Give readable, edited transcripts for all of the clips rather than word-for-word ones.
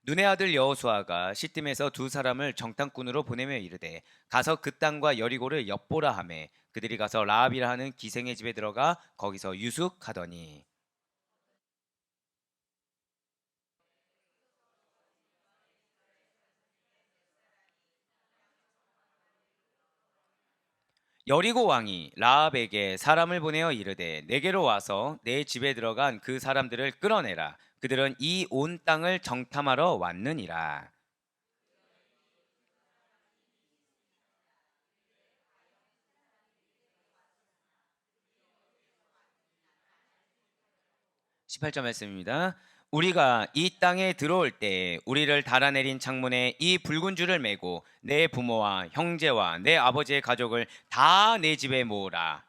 눈의 아들 여호수아가 시딤에서 두 사람을 정탐꾼으로 보내며 이르되 가서 그 땅과 여리고를 엿보라 하매 그들이 가서 라합이라 하는 기생의 집에 들어가 거기서 유숙하더니. 여리고 왕이 라합에게 사람을 보내어 이르되 내게로 와서 내 집에 들어간 그 사람들을 끌어내라. 그들은 이 온 땅을 정탐하러 왔느니라. 18절 말씀입니다. 우리가 이 땅에 들어올 때 우리를 달아내린 창문에 이 붉은 줄을 메고 내 부모와 형제와 내 아버지의 가족을 다 내 집에 모으라.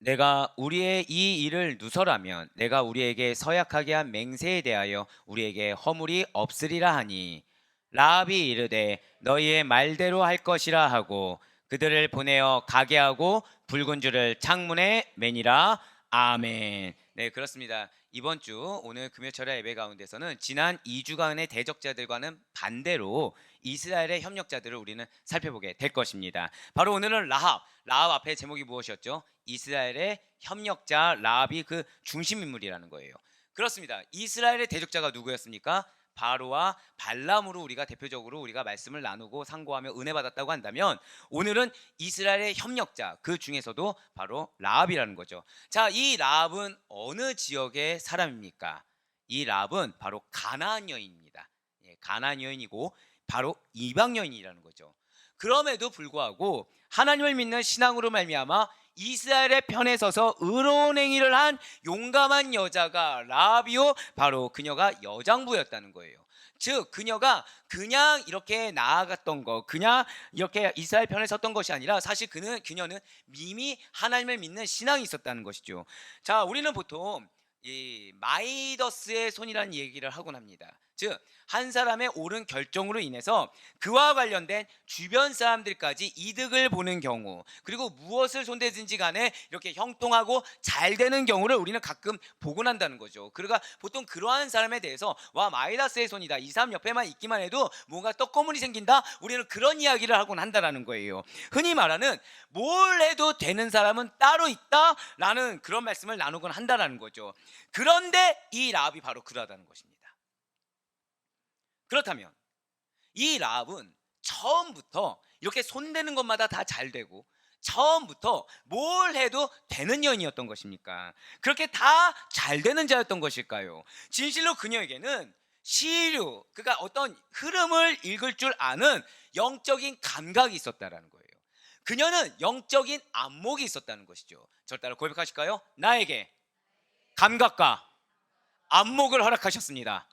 내가 우리의 이 일을 누설하면 내가 우리에게 서약하게 한 맹세에 대하여 우리에게 허물이 없으리라 하니 라합이 이르되 너희의 말대로 할 것이라 하고 그들을 보내어 가게 하고 붉은 줄을 창문에 매니라. 아멘. 네, 그렇습니다. 이번 주 오늘 금요철야 예배 가운데서는 지난 2주간의 대적자들과는 반대로 이스라엘의 협력자들을 우리는 살펴보게 될 것입니다. 바로 오늘은 라합 앞에 제목이 무엇이었죠? 이스라엘의 협력자 라합이 그 중심 인물이라는 거예요. 그렇습니다. 이스라엘의 대적자가 누구였습니까? 바로와 발람으로 우리가 대표적으로 우리가 말씀을 나누고 상고하며 은혜 받았다고 한다면 오늘은 이스라엘의 협력자 그 중에서도 바로 라합이라는 거죠. 자, 이 라합은 어느 지역의 사람입니까? 이 라합은 바로 가나안 여인입니다. 가나안 여인이고 바로 이방 여인이라는 거죠. 그럼에도 불구하고 하나님을 믿는 신앙으로 말미암아 이스라엘의 편에 서서 의로운 행위를 한 용감한 여자가 라합이요, 바로 그녀가 여장부였다는 거예요. 즉 그녀가 그냥 이렇게 나아갔던 거, 그냥 이렇게 이스라엘 편에 섰던 것이 아니라 사실 그녀는 이미 하나님을 믿는 신앙이 있었다는 것이죠. 자, 우리는 보통 이 마이더스의 손이라는 얘기를 하곤 합니다. 즉 한 사람의 옳은 결정으로 인해서 그와 관련된 주변 사람들까지 이득을 보는 경우, 그리고 무엇을 손대든지 간에 이렇게 형통하고 잘 되는 경우를 우리는 가끔 보곤 한다는 거죠. 그러니까 보통 그러한 사람에 대해서 와, 마이다스의 손이다, 이 사람 옆에만 있기만 해도 뭔가 떡고물이 생긴다, 우리는 그런 이야기를 하곤 한다라는 거예요. 흔히 말하는 뭘 해도 되는 사람은 따로 있다라는 그런 말씀을 나누곤 한다라는 거죠. 그런데 이 라합이 바로 그러하다는 것입니다. 그렇다면 이 라합은 처음부터 이렇게 손대는 것마다 다 잘 되고 처음부터 뭘 해도 되는 여인이었던 것입니까? 그렇게 다 잘 되는 자였던 것일까요? 진실로 그녀에게는 시류, 그러니까 어떤 흐름을 읽을 줄 아는 영적인 감각이 있었다라는 거예요. 그녀는 영적인 안목이 있었다는 것이죠. 저를 따라 고백하실까요? 나에게 감각과 안목을 허락하셨습니다.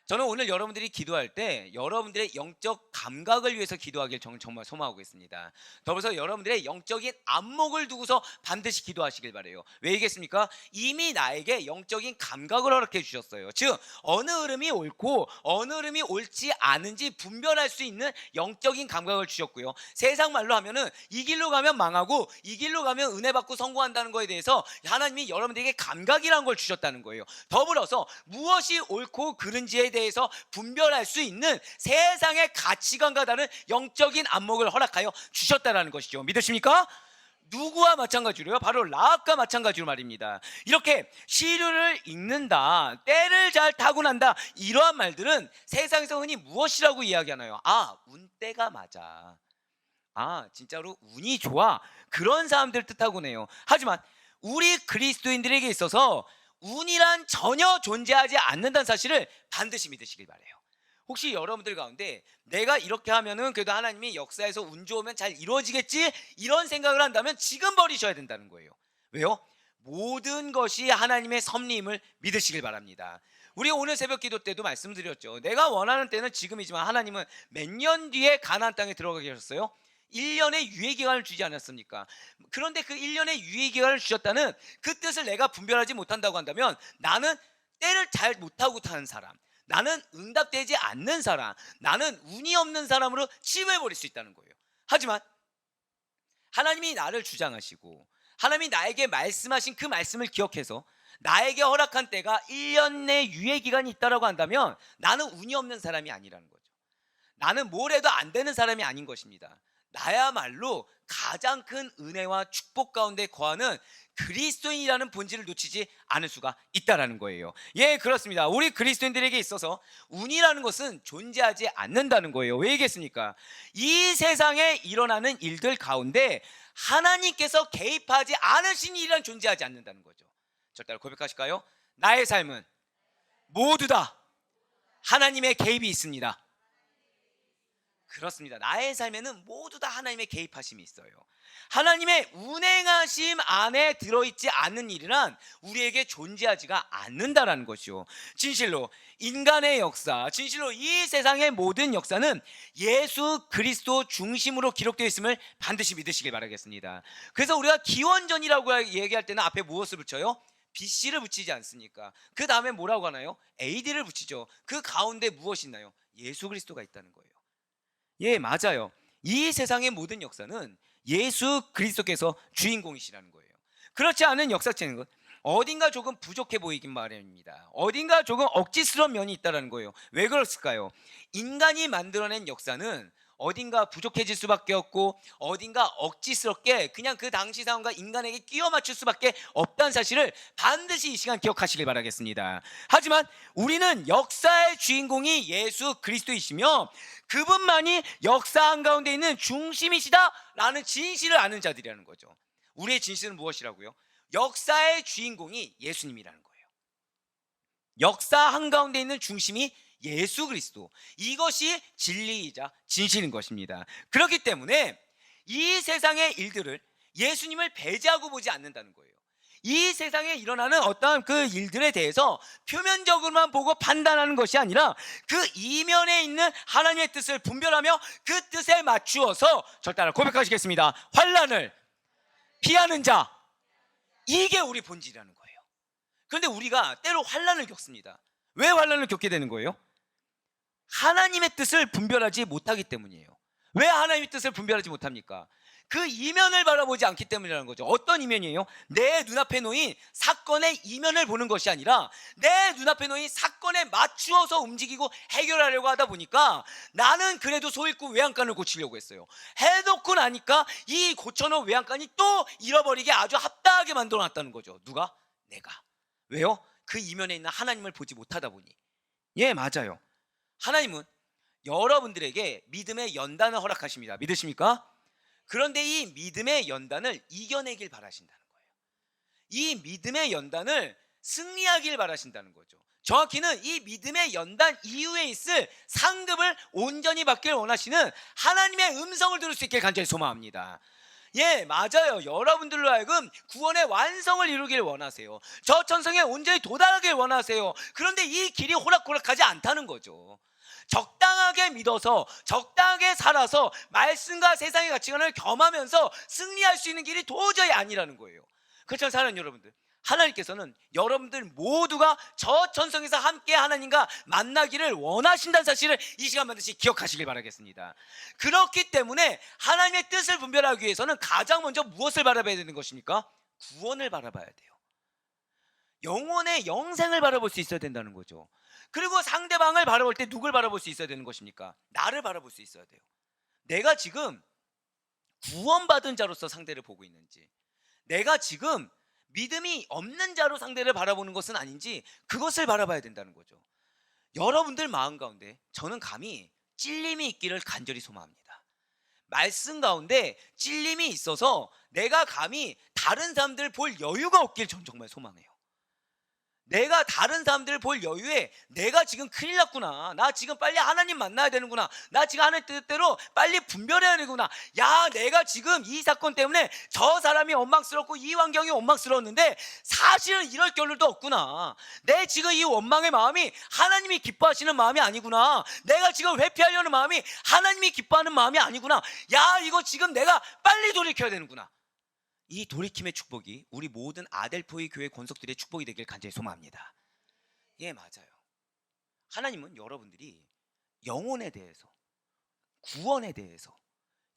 저는 오늘 여러분들이 기도할 때 여러분들의 영적 감각을 위해서 기도하길 저는 정말 소망하고 있습니다. 더불어서 여러분들의 영적인 안목을 두고서 반드시 기도하시길 바라요. 왜이겠습니까? 이미 나에게 영적인 감각을 허락해 주셨어요. 즉 어느 흐름이 옳고 어느 흐름이 옳지 않은지 분별할 수 있는 영적인 감각을 주셨고요. 세상 말로 하면은 이 길로 가면 망하고 이 길로 가면 은혜 받고 성공한다는 거에 대해서 하나님이 여러분들에게 감각이라는 걸 주셨다는 거예요. 더불어서 무엇이 옳고 그른지에 대해서 분별할 수 있는 세상의 가치관과 다른 영적인 안목을 허락하여 주셨다는 것이죠. 믿으십니까? 누구와 마찬가지로요? 바로 라합과 마찬가지로 말입니다. 이렇게 시류를 읽는다, 때를 잘 타고 난다, 이러한 말들은 세상에서 흔히 무엇이라고 이야기하나요? 아, 운때가 맞아, 아 진짜로 운이 좋아, 그런 사람들 뜻하곤 해요. 하지만 우리 그리스도인들에게 있어서 운이란 전혀 존재하지 않는다는 사실을 반드시 믿으시길 바라요. 혹시 여러분들 가운데 내가 이렇게 하면은 그래도 하나님이 역사에서 운 좋으면 잘 이루어지겠지, 이런 생각을 한다면 지금 버리셔야 된다는 거예요. 왜요? 모든 것이 하나님의 섭리임을 믿으시길 바랍니다. 우리 오늘 새벽 기도 때도 말씀드렸죠. 내가 원하는 때는 지금이지만 하나님은 몇 년 뒤에 가나안 땅에 들어가게 하셨어요? 1년의 유예 기간을 주지 않았습니까? 그런데 그 1년의 유예 기간을 주셨다는 그 뜻을 내가 분별하지 못한다고 한다면 나는 때를 잘 못하고 타는 사람, 나는 응답되지 않는 사람, 나는 운이 없는 사람으로 치부해버릴 수 있다는 거예요. 하지만 하나님이 나를 주장하시고 하나님이 나에게 말씀하신 그 말씀을 기억해서 나에게 허락한 때가 1년 내 유예 기간이 있다라고 한다면 나는 운이 없는 사람이 아니라는 거죠. 나는 뭘 해도 안 되는 사람이 아닌 것입니다. 나야말로 가장 큰 은혜와 축복 가운데 거하는 그리스도인이라는 본질을 놓치지 않을 수가 있다라는 거예요. 예, 그렇습니다. 우리 그리스도인들에게 있어서 운이라는 것은 존재하지 않는다는 거예요. 왜 얘기했습니까? 이 세상에 일어나는 일들 가운데 하나님께서 개입하지 않으신 일이란 존재하지 않는다는 거죠. 절 따라 고백하실까요? 나의 삶은 모두 다 하나님의 개입이 있습니다. 그렇습니다. 나의 삶에는 모두 다 하나님의 개입하심이 있어요. 하나님의 운행하심 안에 들어있지 않는 일이란 우리에게 존재하지가 않는다라는 것이요. 진실로 인간의 역사, 진실로 이 세상의 모든 역사는 예수 그리스도 중심으로 기록되어 있음을 반드시 믿으시길 바라겠습니다. 그래서 우리가 기원전이라고 얘기할 때는 앞에 무엇을 붙여요? BC를 붙이지 않습니까? 그 다음에 뭐라고 하나요? AD를 붙이죠. 그 가운데 무엇이 있나요? 예수 그리스도가 있다는 거예요. 예, 맞아요. 이 세상의 모든 역사는 예수 그리스도께서 주인공이시라는 거예요. 그렇지 않은 역사체는 것, 어딘가 조금 부족해 보이긴 마련입니다. 어딘가 조금 억지스러운 면이 있다는 거예요. 왜 그랬을까요? 인간이 만들어낸 역사는 어딘가 부족해질 수밖에 없고 어딘가 억지스럽게 그냥 그 당시 상황과 인간에게 끼워 맞출 수밖에 없다는 사실을 반드시 이 시간 기억하시길 바라겠습니다. 하지만 우리는 역사의 주인공이 예수 그리스도이시며 그분만이 역사 한가운데 있는 중심이시다라는 진실을 아는 자들이라는 거죠. 우리의 진실은 무엇이라고요? 역사의 주인공이 예수님이라는 거예요. 역사 한가운데 있는 중심이 예수 그리스도, 이것이 진리이자 진실인 것입니다. 그렇기 때문에 이 세상의 일들을 예수님을 배제하고 보지 않는다는 거예요. 이 세상에 일어나는 어떠한 그 일들에 대해서 표면적으로만 보고 판단하는 것이 아니라 그 이면에 있는 하나님의 뜻을 분별하며 그 뜻에 맞추어서 절 따라 고백하시겠습니다. 환난을 피하는 자, 이게 우리 본질이라는 거예요. 그런데 우리가 때로 환난을 겪습니다. 왜 환난을 겪게 되는 거예요? 하나님의 뜻을 분별하지 못하기 때문이에요. 왜 하나님의 뜻을 분별하지 못합니까? 그 이면을 바라보지 않기 때문이라는 거죠. 어떤 이면이에요? 내 눈앞에 놓인 사건의 이면을 보는 것이 아니라 내 눈앞에 놓인 사건에 맞추어서 움직이고 해결하려고 하다 보니까 나는 그래도 소 잃고 외양간을 고치려고 했어요. 해놓고 나니까 이 고쳐놓은 외양간이 또 잃어버리게 아주 합당하게 만들어놨다는 거죠. 누가? 내가. 왜요? 그 이면에 있는 하나님을 보지 못하다 보니. 예, 맞아요. 하나님은 여러분들에게 믿음의 연단을 허락하십니다. 믿으십니까? 그런데 이 믿음의 연단을 이겨내길 바라신다는 거예요. 이 믿음의 연단을 승리하길 바라신다는 거죠. 정확히는 이 믿음의 연단 이후에 있을 상급을 온전히 받길 원하시는 하나님의 음성을 들을 수 있게 간절히 소망합니다. 예, 맞아요. 여러분들로 하여금 구원의 완성을 이루길 원하세요. 저 천성에 온전히 도달하길 원하세요. 그런데 이 길이 호락호락하지 않다는 거죠. 적당하게 믿어서 적당하게 살아서 말씀과 세상의 가치관을 겸하면서 승리할 수 있는 길이 도저히 아니라는 거예요. 그렇죠, 사랑하는 여러분들. 하나님께서는 여러분들 모두가 저 천성에서 함께 하나님과 만나기를 원하신다는 사실을 이 시간 반드시 기억하시길 바라겠습니다. 그렇기 때문에 하나님의 뜻을 분별하기 위해서는 가장 먼저 무엇을 바라봐야 되는 것입니까? 구원을 바라봐야 돼요. 영혼의 영생을 바라볼 수 있어야 된다는 거죠. 그리고 상대방을 바라볼 때 누굴 바라볼 수 있어야 되는 것입니까? 나를 바라볼 수 있어야 돼요. 내가 지금 구원받은 자로서 상대를 보고 있는지, 내가 지금 믿음이 없는 자로 상대를 바라보는 것은 아닌지, 그것을 바라봐야 된다는 거죠. 여러분들 마음 가운데 저는 감히 찔림이 있기를 간절히 소망합니다. 말씀 가운데 찔림이 있어서 내가 감히 다른 사람들을 볼 여유가 없길 전 정말 소망해요. 내가 다른 사람들을 볼 여유에 내가 지금 큰일 났구나, 나 지금 빨리 하나님 만나야 되는구나, 나 지금 하나님 뜻대로 빨리 분별해야 되구나, 야 내가 지금 이 사건 때문에 저 사람이 원망스럽고 이 환경이 원망스러웠는데 사실은 이럴 겨를도 없구나, 내 지금 이 원망의 마음이 하나님이 기뻐하시는 마음이 아니구나, 내가 지금 회피하려는 마음이 하나님이 기뻐하는 마음이 아니구나, 야 이거 지금 내가 빨리 돌이켜야 되는구나. 이 돌이킴의 축복이 우리 모든 아델포이 교회 권속들의 축복이 되길 간절히 소망합니다. 예, 맞아요. 하나님은 여러분들이 영혼에 대해서, 구원에 대해서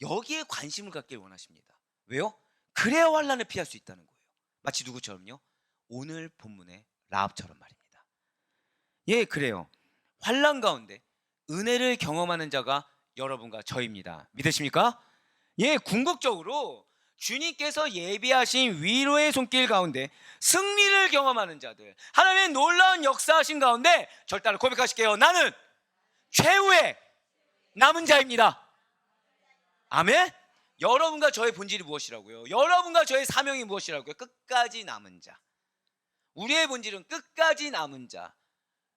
여기에 관심을 갖길 원하십니다. 왜요? 그래야 환란을 피할 수 있다는 거예요. 마치 누구처럼요? 오늘 본문의 라합처럼 말입니다. 예, 그래요. 환란 가운데 은혜를 경험하는 자가 여러분과 저입니다. 믿으십니까? 예, 궁극적으로 주님께서 예비하신 위로의 손길 가운데 승리를 경험하는 자들, 하나님의 놀라운 역사하신 가운데 절단을 고백하실게요. 나는 최후의 남은 자입니다. 아멘. 여러분과 저의 본질이 무엇이라고요? 여러분과 저의 사명이 무엇이라고요? 끝까지 남은 자. 우리의 본질은 끝까지 남은 자.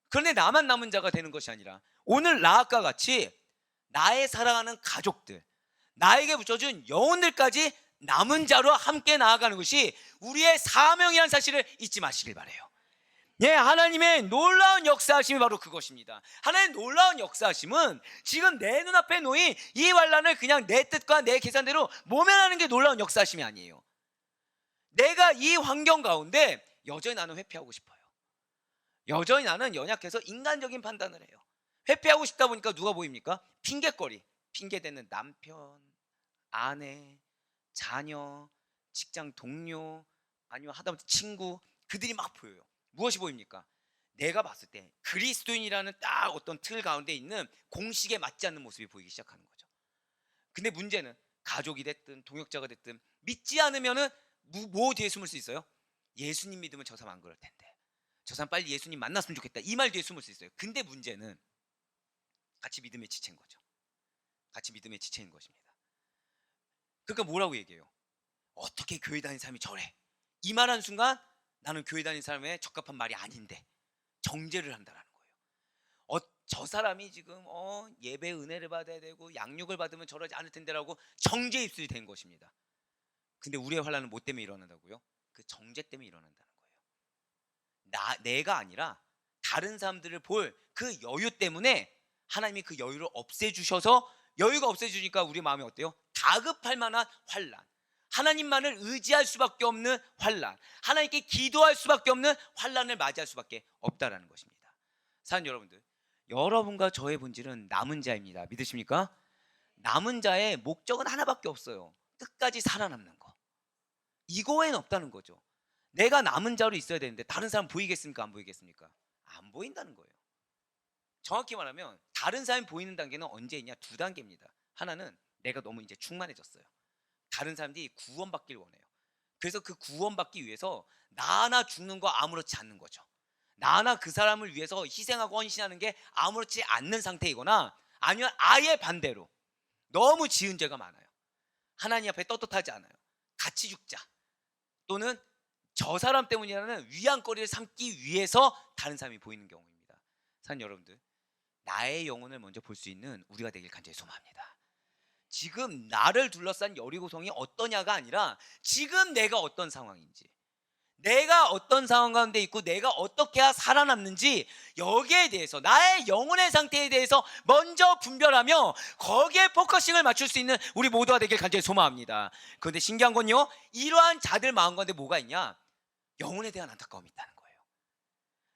그런데 나만 남은 자가 되는 것이 아니라 오늘 라합과 같이 나의 사랑하는 가족들, 나에게 붙여준 영혼들까지 남은 자로 함께 나아가는 것이 우리의 사명이라는 사실을 잊지 마시길 바라요. 예, 하나님의 놀라운 역사하심이 바로 그것입니다. 하나님의 놀라운 역사하심은 지금 내 눈앞에 놓인 이 환란을 그냥 내 뜻과 내 계산대로 모면하는 게 놀라운 역사하심이 아니에요. 내가 이 환경 가운데 여전히 나는 회피하고 싶어요. 여전히 나는 연약해서 인간적인 판단을 해요. 회피하고 싶다 보니까 누가 보입니까? 핑계거리. 핑계대는 남편, 아내, 자녀, 직장 동료, 아니면 하다못해 친구, 그들이 막 보여요. 무엇이 보입니까? 내가 봤을 때 그리스도인이라는 딱 어떤 틀 가운데 있는 공식에 맞지 않는 모습이 보이기 시작하는 거죠. 근데 문제는 가족이 됐든 동역자가 됐든 믿지 않으면은 뭐 뒤에 숨을 수 있어요? 예수님 믿으면 저 사람 안 그럴 텐데, 저 사람 빨리 예수님 만났으면 좋겠다, 이 말 뒤에 숨을 수 있어요. 근데 문제는 같이 믿음의 지체인 거죠. 같이 믿음의 지체인 것입니다. 그러니까 뭐라고 얘기해요? 어떻게 교회 다니는 사람이 저래? 이 말하는 순간 나는 교회 다니는 사람의 적합한 말이 아닌데 정죄를 한다라는 거예요. 저 사람이 지금 예배 은혜를 받아야 되고 양육을 받으면 저러지 않을 텐데라고 정죄 입술이 된 것입니다. 근데 우리의 환란은 뭐 때문에 일어난다고요? 그 정죄 때문에 일어난다는 거예요. 내가 아니라 다른 사람들을 볼 그 여유 때문에 하나님이 그 여유를 없애주셔서, 여유가 없애주니까 우리 마음이 어때요? 다급할 만한 환란, 하나님만을 의지할 수밖에 없는 환란, 하나님께 기도할 수밖에 없는 환란을 맞이할 수밖에 없다라는 것입니다. 사랑하는 여러분들, 여러분과 저의 본질은 남은 자입니다. 믿으십니까? 남은 자의 목적은 하나밖에 없어요. 끝까지 살아남는 거. 이거 외엔 없다는 거죠. 내가 남은 자로 있어야 되는데 다른 사람 보이겠습니까? 안 보이겠습니까? 안 보인다는 거예요. 정확히 말하면 다른 사람이 보이는 단계는 언제 있냐? 두 단계입니다. 하나는 내가 너무 이제 충만해졌어요. 다른 사람들이 구원받길 원해요. 그래서 그 구원받기 위해서 나 하나 죽는 거 아무렇지 않는 거죠. 나 하나 그 사람을 위해서 희생하고 헌신하는 게 아무렇지 않는 상태이거나, 아니면 아예 반대로 너무 지은 죄가 많아요. 하나님 앞에 떳떳하지 않아요. 같이 죽자, 또는 저 사람 때문이라는 위안거리를 삼기 위해서 다른 사람이 보이는 경우입니다. 사랑하는 여러분들, 나의 영혼을 먼저 볼 수 있는 우리가 되길 간절히 소망합니다. 지금 나를 둘러싼 여리고성이 어떠냐가 아니라 지금 내가 어떤 상황인지, 내가 어떤 상황 가운데 있고 내가 어떻게 해야 살아남는지, 여기에 대해서 나의 영혼의 상태에 대해서 먼저 분별하며 거기에 포커싱을 맞출 수 있는 우리 모두가 되길 간절히 소망합니다. 그런데 신기한 건요, 이러한 자들 마음 가운데 뭐가 있냐? 영혼에 대한 안타까움이 있다는 거예요.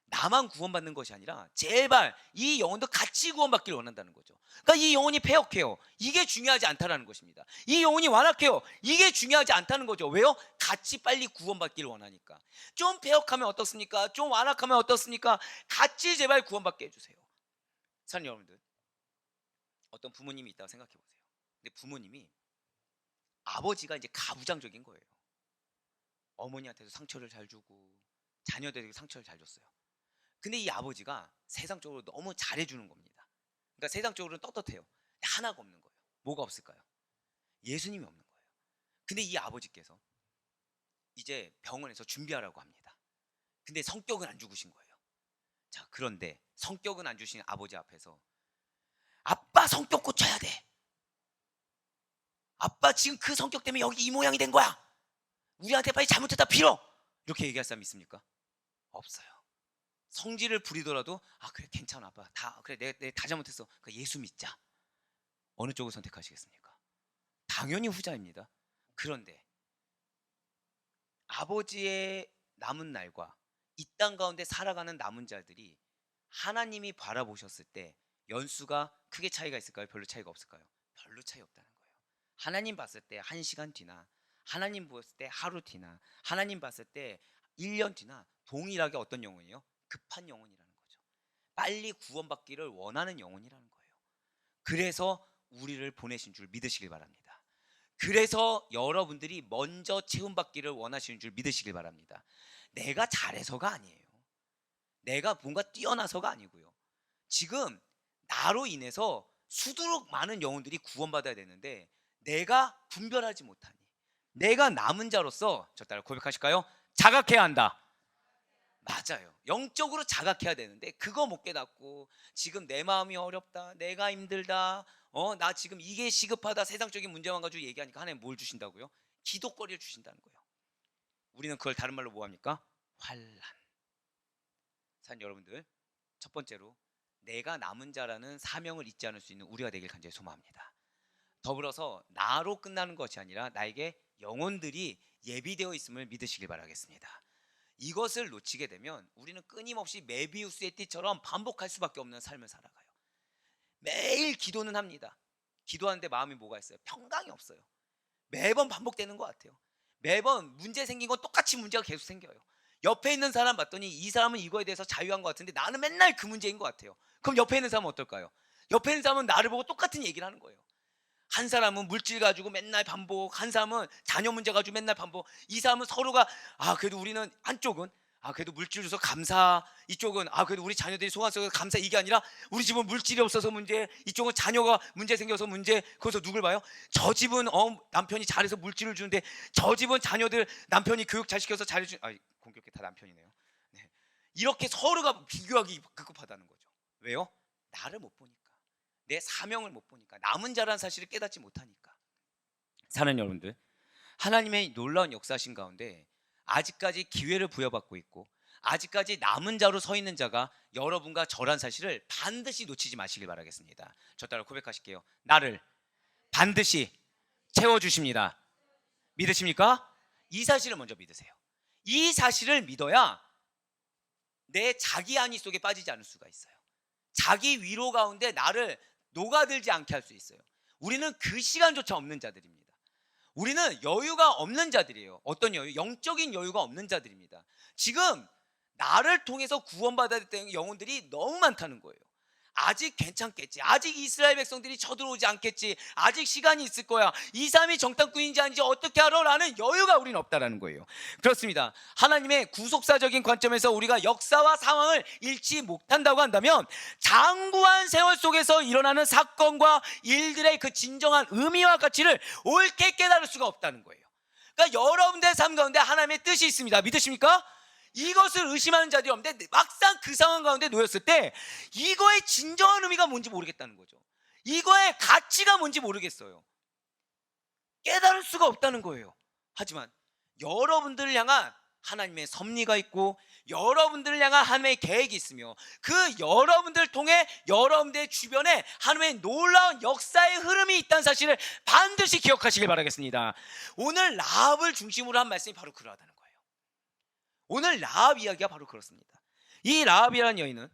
나만 구원받는 것이 아니라 제발 이 영혼도 같이 구원받기를 원한다는 거죠. 그러니까 이 영혼이 패역해요, 이게 중요하지 않다는 것입니다. 이 영혼이 완악해요, 이게 중요하지 않다는 거죠. 왜요? 같이 빨리 구원받기를 원하니까. 좀 패역하면 어떻습니까? 좀 완악하면 어떻습니까? 같이 제발 구원받게 해주세요. 사랑하는 여러분들, 어떤 부모님이 있다고 생각해 보세요. 근데 부모님이, 아버지가 이제 가부장적인 거예요. 어머니한테도 상처를 잘 주고 자녀들에게 상처를 잘 줬어요. 근데 이 아버지가 세상적으로 너무 잘해주는 겁니다. 그러니까 세상적으로는 떳떳해요. 하나가 없는 거예요. 뭐가 없을까요? 예수님이 없는 거예요. 근데 이 아버지께서 이제 병원에서 준비하라고 합니다. 근데 성격은 안 죽으신 거예요. 자, 그런데 성격은 안 주신 아버지 앞에서 아빠 성격 고쳐야 돼, 아빠 지금 그 성격 때문에 여기 이 모양이 된 거야, 우리한테 빨리 잘못했다 빌어, 이렇게 얘기할 사람 있습니까? 없어요. 성질을 부리더라도 그래 괜찮아 아빠, 다 그래 내가 다 잘못했어, 그러니까 예수 믿자. 어느 쪽을 선택하시겠습니까? 당연히 후자입니다. 그런데 아버지의 남은 날과 이 땅 가운데 살아가는 남은 자들이 하나님이 바라보셨을 때 연수가 크게 차이가 있을까요? 별로 차이가 없을까요? 별로 차이 없다는 거예요. 하나님 봤을 때 1시간 뒤나, 하나님 봤을 때 하루 뒤나, 하나님 봤을 때 1년 뒤나 동일하게 어떤 영혼이에요? 급한 영혼이라는 거죠. 빨리 구원받기를 원하는 영혼이라는 거예요. 그래서 우리를 보내신 줄 믿으시길 바랍니다. 그래서 여러분들이 먼저 채움받기를 원하시는 줄 믿으시길 바랍니다. 내가 잘해서가 아니에요. 내가 뭔가 뛰어나서가 아니고요. 지금 나로 인해서 수두룩 많은 영혼들이 구원받아야 되는데 내가 분별하지 못하니, 내가 남은 자로서, 저 따라 고백하실까요? 자각해야 한다. 맞아요. 영적으로 자각해야 되는데 그거 못 깨닫고 지금 내 마음이 어렵다, 내가 힘들다, 나 지금 이게 시급하다, 세상적인 문제만 가지고 얘기하니까 하나님 뭘 주신다고요? 기도거리를 주신다는 거예요. 우리는 그걸 다른 말로 뭐합니까? 환난. 산 여러분들, 첫 번째로 내가 남은 자라는 사명을 잊지 않을 수 있는 우리가 되길 간절히 소망합니다. 더불어서 나로 끝나는 것이 아니라 나에게 영혼들이 예비되어 있음을 믿으시길 바라겠습니다. 이것을 놓치게 되면 우리는 끊임없이 메비우스의 띠처럼 반복할 수밖에 없는 삶을 살아가요. 매일 기도는 합니다. 기도하는데 마음이 뭐가 있어요? 평강이 없어요. 매번 반복되는 것 같아요. 매번 문제 생긴 건 똑같이 문제가 계속 생겨요. 옆에 있는 사람 봤더니 이 사람은 이거에 대해서 자유한 것 같은데 나는 맨날 그 문제인 것 같아요. 그럼 옆에 있는 사람은 어떨까요? 옆에 있는 사람은 나를 보고 똑같은 얘기를 하는 거예요. 한 사람은 물질 가지고 맨날 반복, 한 사람은 자녀 문제 가지고 맨날 반복. 이 사람은 서로가 그래도 우리는, 한쪽은 그래도 물질 줘서 감사, 이쪽은 그래도 우리 자녀들이 소원 써서 감사, 이게 아니라 우리 집은 물질이 없어서 문제, 이쪽은 자녀가 문제 생겨서 문제. 거기서 누굴 봐요? 저 집은 남편이 잘해서 물질을 주는데 저 집은 자녀들 남편이 교육 잘 시켜서 잘해주. 공교롭게 다 남편이네요. 네. 이렇게 서로가 비교하기 급급하다는 거죠. 왜요? 나를 못 보니까, 내 사명을 못 보니까, 남은 자라는 사실을 깨닫지 못하니까. 사는 여러분들, 하나님의 놀라운 역사하신 가운데 아직까지 기회를 부여받고 있고 아직까지 남은 자로 서 있는 자가 여러분과 저란 사실을 반드시 놓치지 마시길 바라겠습니다. 저 따라 고백하실게요. 나를 반드시 채워주십니다. 믿으십니까? 이 사실을 먼저 믿으세요. 이 사실을 믿어야 내 자기 안위 속에 빠지지 않을 수가 있어요. 자기 위로 가운데 나를 녹아들지 않게 할 수 있어요. 우리는 그 시간조차 없는 자들입니다. 우리는 여유가 없는 자들이에요. 어떤 여유? 영적인 여유가 없는 자들입니다. 지금 나를 통해서 구원받아야 되는 영혼들이 너무 많다는 거예요. 아직 괜찮겠지, 아직 이스라엘 백성들이 쳐들어오지 않겠지, 아직 시간이 있을 거야, 이 사람이 정탐꾼인지 아닌지 어떻게 알아? 라는 여유가 우리는 없다라는 거예요. 그렇습니다. 하나님의 구속사적인 관점에서 우리가 역사와 상황을 잃지 못한다고 한다면 장구한 세월 속에서 일어나는 사건과 일들의 그 진정한 의미와 가치를 옳게 깨달을 수가 없다는 거예요. 그러니까 여러분들의 삶 가운데 하나님의 뜻이 있습니다. 믿으십니까? 이것을 의심하는 자들이 없는데 막상 그 상황 가운데 놓였을 때 이거의 진정한 의미가 뭔지 모르겠다는 거죠. 이거의 가치가 뭔지 모르겠어요. 깨달을 수가 없다는 거예요. 하지만 여러분들을 향한 하나님의 섭리가 있고 여러분들을 향한 하나님의 계획이 있으며 그 여러분들을 통해 여러분들의 주변에 하나님의 놀라운 역사의 흐름이 있다는 사실을 반드시 기억하시길 바라겠습니다. 오늘 라합을 중심으로 한 말씀이 바로 그러하다는 거예요. 오늘 라합 이야기가 바로 그렇습니다. 이 라합이라는 여인은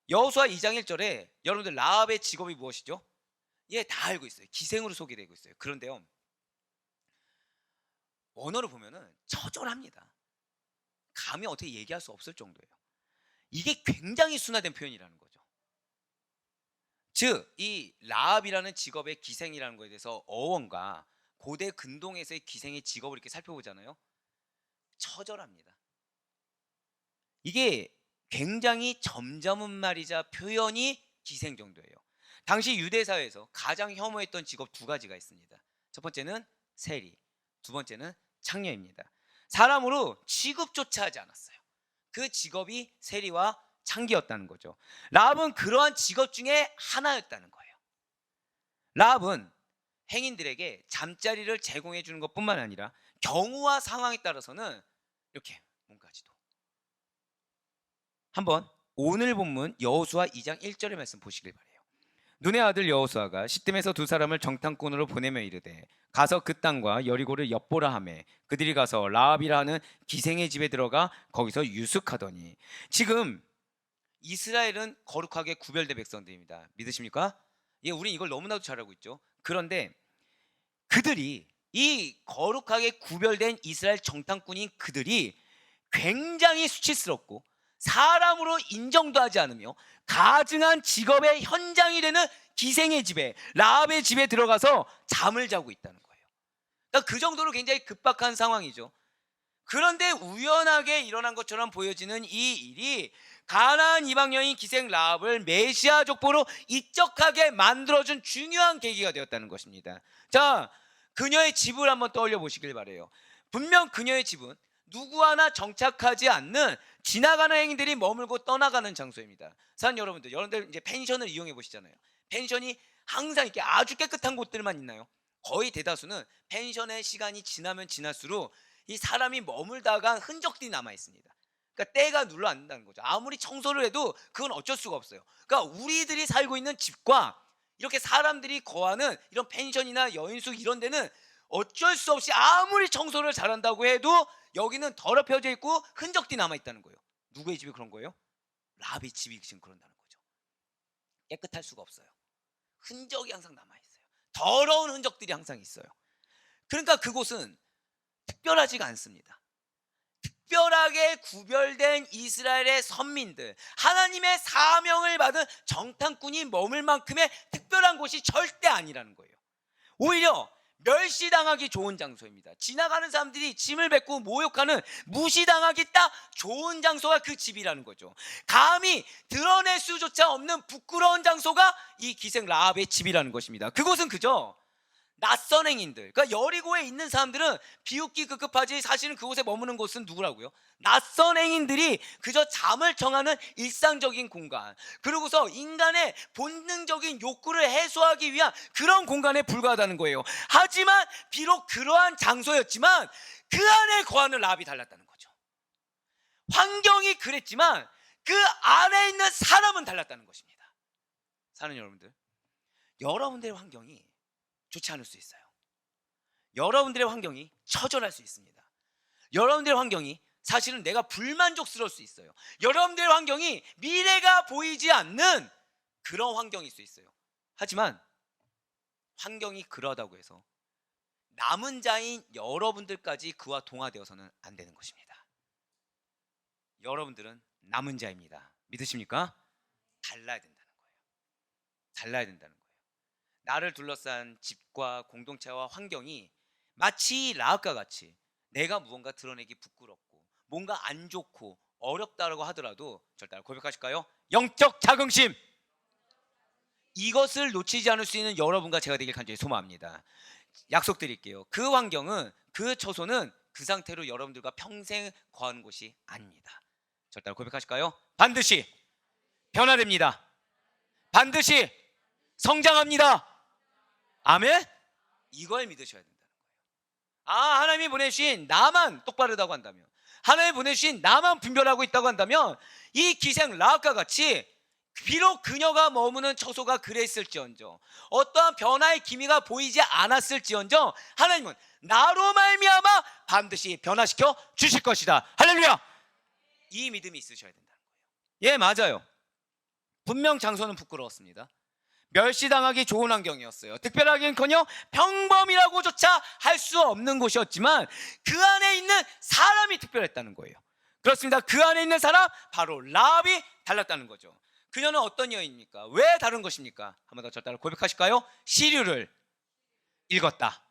여호수아 2장 1절에 여러분들 라합의 직업이 무엇이죠? 다 알고 있어요. 기생으로 소개되고 있어요. 그런데요, 언어를 보면은 처절합니다. 감히 어떻게 얘기할 수 없을 정도예요. 이게 굉장히 순화된 표현이라는 거죠. 즉, 이 라합이라는 직업의 기생이라는 것에 대해서 어원과 고대 근동에서의 기생의 직업을 이렇게 살펴보잖아요. 처절합니다. 이게 굉장히 점잖은 말이자 표현이 기생 정도예요. 당시 유대 사회에서 가장 혐오했던 직업 두 가지가 있습니다. 첫 번째는 세리, 두 번째는 창녀입니다. 사람으로 취급조차 하지 않았어요. 그 직업이 세리와 창기였다는 거죠. 라합은 그러한 직업 중에 하나였다는 거예요. 라합은 행인들에게 잠자리를 제공해 주는 것뿐만 아니라 경우와 상황에 따라서는 이렇게 몸까지도. 한번 오늘 본문 여호수아 2장 1절의 말씀 보시길 바래요. 눈의 아들 여호수아가 시뜸에서 두 사람을 정탐꾼으로 보내며 이르되 가서 그 땅과 여리고를 엿보라 하매 그들이 가서 라합이라 하는 기생의 집에 들어가 거기서 유숙하더니. 지금 이스라엘은 거룩하게 구별된 백성들입니다. 믿으십니까? 예, 우린 이걸 너무나도 잘 알고 있죠. 그런데 그들이, 이 거룩하게 구별된 이스라엘 정탐꾼인 그들이 굉장히 수치스럽고 사람으로 인정도 하지 않으며 가증한 직업의 현장이 되는 기생의 집에, 라합의 집에 들어가서 잠을 자고 있다는 거예요. 그러니까 그 정도로 굉장히 급박한 상황이죠. 그런데 우연하게 일어난 것처럼 보여지는 이 일이 가나안 이방 여인 기생 라합을 메시아 족보로 입적하게 만들어준 중요한 계기가 되었다는 것입니다. 자, 그녀의 집을 한번 떠올려 보시길 바래요. 분명 그녀의 집은 누구 하나 정착하지 않는 지나가는 행인들이 머물고 떠나가는 장소입니다. 사는 여러분들 이제 펜션을 이용해 보시잖아요. 펜션이 항상 이렇게 아주 깨끗한 곳들만 있나요? 거의 대다수는 펜션의 시간이 지나면 지날수록 이 사람이 머물다가 흔적들이 남아 있습니다. 그러니까 때가 눌러 앉는다는 거죠. 아무리 청소를 해도 그건 어쩔 수가 없어요. 그러니까 우리들이 살고 있는 집과 이렇게 사람들이 거하는 이런 펜션이나 여인숙 이런 데는 어쩔 수 없이 아무리 청소를 잘한다고 해도 여기는 더럽혀져 있고 흔적들이 남아 있다는 거예요. 누구의 집이 그런 거예요? 라합의 집이 지금 그런다는 거죠. 깨끗할 수가 없어요. 흔적이 항상 남아 있어요. 더러운 흔적들이 항상 있어요. 그러니까 그곳은 특별하지가 않습니다. 특별하게 구별된 이스라엘의 선민들, 하나님의 사명을 받은 정탐꾼이 머물 만큼의 특별한 곳이 절대 아니라는 거예요. 오히려 멸시당하기 좋은 장소입니다. 지나가는 사람들이 짐을 뱉고 모욕하는, 무시당하기 딱 좋은 장소가 그 집이라는 거죠. 감히 드러낼 수조차 없는 부끄러운 장소가 이 기생 라합의 집이라는 것입니다. 그곳은 그저 낯선 행인들, 그러니까 여리고에 있는 사람들은 비웃기 급급하지 사실은 그곳에 머무는 곳은 누구라고요? 낯선 행인들이 그저 잠을 청하는 일상적인 공간, 그러고서 인간의 본능적인 욕구를 해소하기 위한 그런 공간에 불과하다는 거예요. 하지만 비록 그러한 장소였지만 그 안에 거하는 라합이 달랐다는 거죠. 환경이 그랬지만 그 안에 있는 사람은 달랐다는 것입니다. 사는 여러분들의 환경이 좋지 않을 수 있어요. 여러분들의 환경이 처절할 수 있습니다. 여러분들의 환경이 사실은 내가 불만족스러울 수 있어요. 여러분들의 환경이 미래가 보이지 않는 그런 환경일 수 있어요. 하지만 환경이 그러하다고 해서 남은 자인 여러분들까지 그와 동화되어서는 안 되는 것입니다. 여러분들은 남은 자입니다. 믿으십니까? 달라야 된다는 거예요. 달라야 된다는 거예요. 나를 둘러싼 집과 공동체와 환경이 마치 라합과 같이 내가 무언가 드러내기 부끄럽고 뭔가 안 좋고 어렵다고 하더라도 절대 고백하실까요? 영적 자긍심, 이것을 놓치지 않을 수 있는 여러분과 제가 되길 간절히 소망합니다. 약속드릴게요. 그 환경은, 그 처소는 그 상태로 여러분들과 평생 거하는 곳이 아닙니다. 절대 고백하실까요? 반드시 변화됩니다. 반드시 성장합니다. 아멘? 이걸 믿으셔야 된다는 거예요. 하나님이 보내주신 나만 똑바르다고 한다면, 하나님이 보내주신 나만 분별하고 있다고 한다면, 이 기생 라합과 같이 비록 그녀가 머무는 처소가 그랬을지언정, 어떠한 변화의 기미가 보이지 않았을지언정, 하나님은 나로 말미암아 반드시 변화시켜 주실 것이다. 할렐루야! 이 믿음이 있으셔야 된다는 거예요. 예, 맞아요. 분명 장소는 부끄러웠습니다. 멸시당하기 좋은 환경이었어요. 특별하긴커녕 평범이라고조차 할 수 없는 곳이었지만 그 안에 있는 사람이 특별했다는 거예요. 그렇습니다. 그 안에 있는 사람, 바로 라합이 달랐다는 거죠. 그녀는 어떤 여인입니까? 왜 다른 것입니까? 한 번 더 저 따라 고백하실까요? 시류를 읽었다.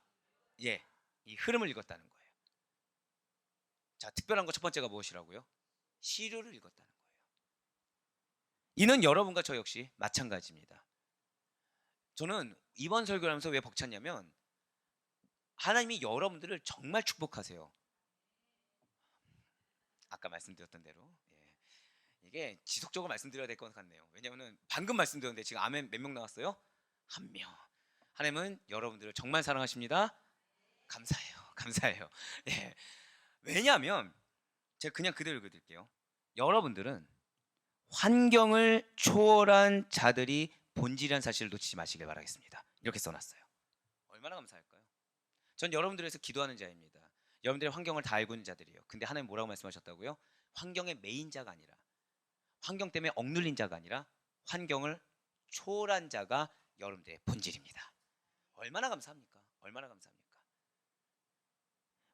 예, 이 흐름을 읽었다는 거예요. 자, 특별한 거 첫 번째가 무엇이라고요? 시류를 읽었다는 거예요. 이는 여러분과 저 역시 마찬가지입니다. 저는 이번 설교를 하면서 왜 벅찼냐면, 하나님이 여러분들을 정말 축복하세요. 아까 말씀드렸던 대로 이게 지속적으로 말씀드려야 될 것 같네요. 왜냐하면 방금 말씀드렸는데 지금 아멘 몇 명 나왔어요? 1명. 하나님은 여러분들을 정말 사랑하십니다. 감사해요. 감사해요. 예. 왜냐하면 제가 그냥 그대로 읽어드릴게요. 여러분들은 환경을 초월한 자들이 본질이라는 사실을 놓치지 마시길 바라겠습니다. 이렇게 써놨어요. 얼마나 감사할까요? 전 여러분들을 위해서 기도하는 자입니다. 여러분들의 환경을 다 알고 있는 자들이에요. 근데 하나님 뭐라고 말씀하셨다고요? 환경의 메인자가 아니라, 환경 때문에 억눌린 자가 아니라 환경을 초월한 자가 여러분들의 본질입니다. 얼마나 감사합니까? 얼마나 감사합니까?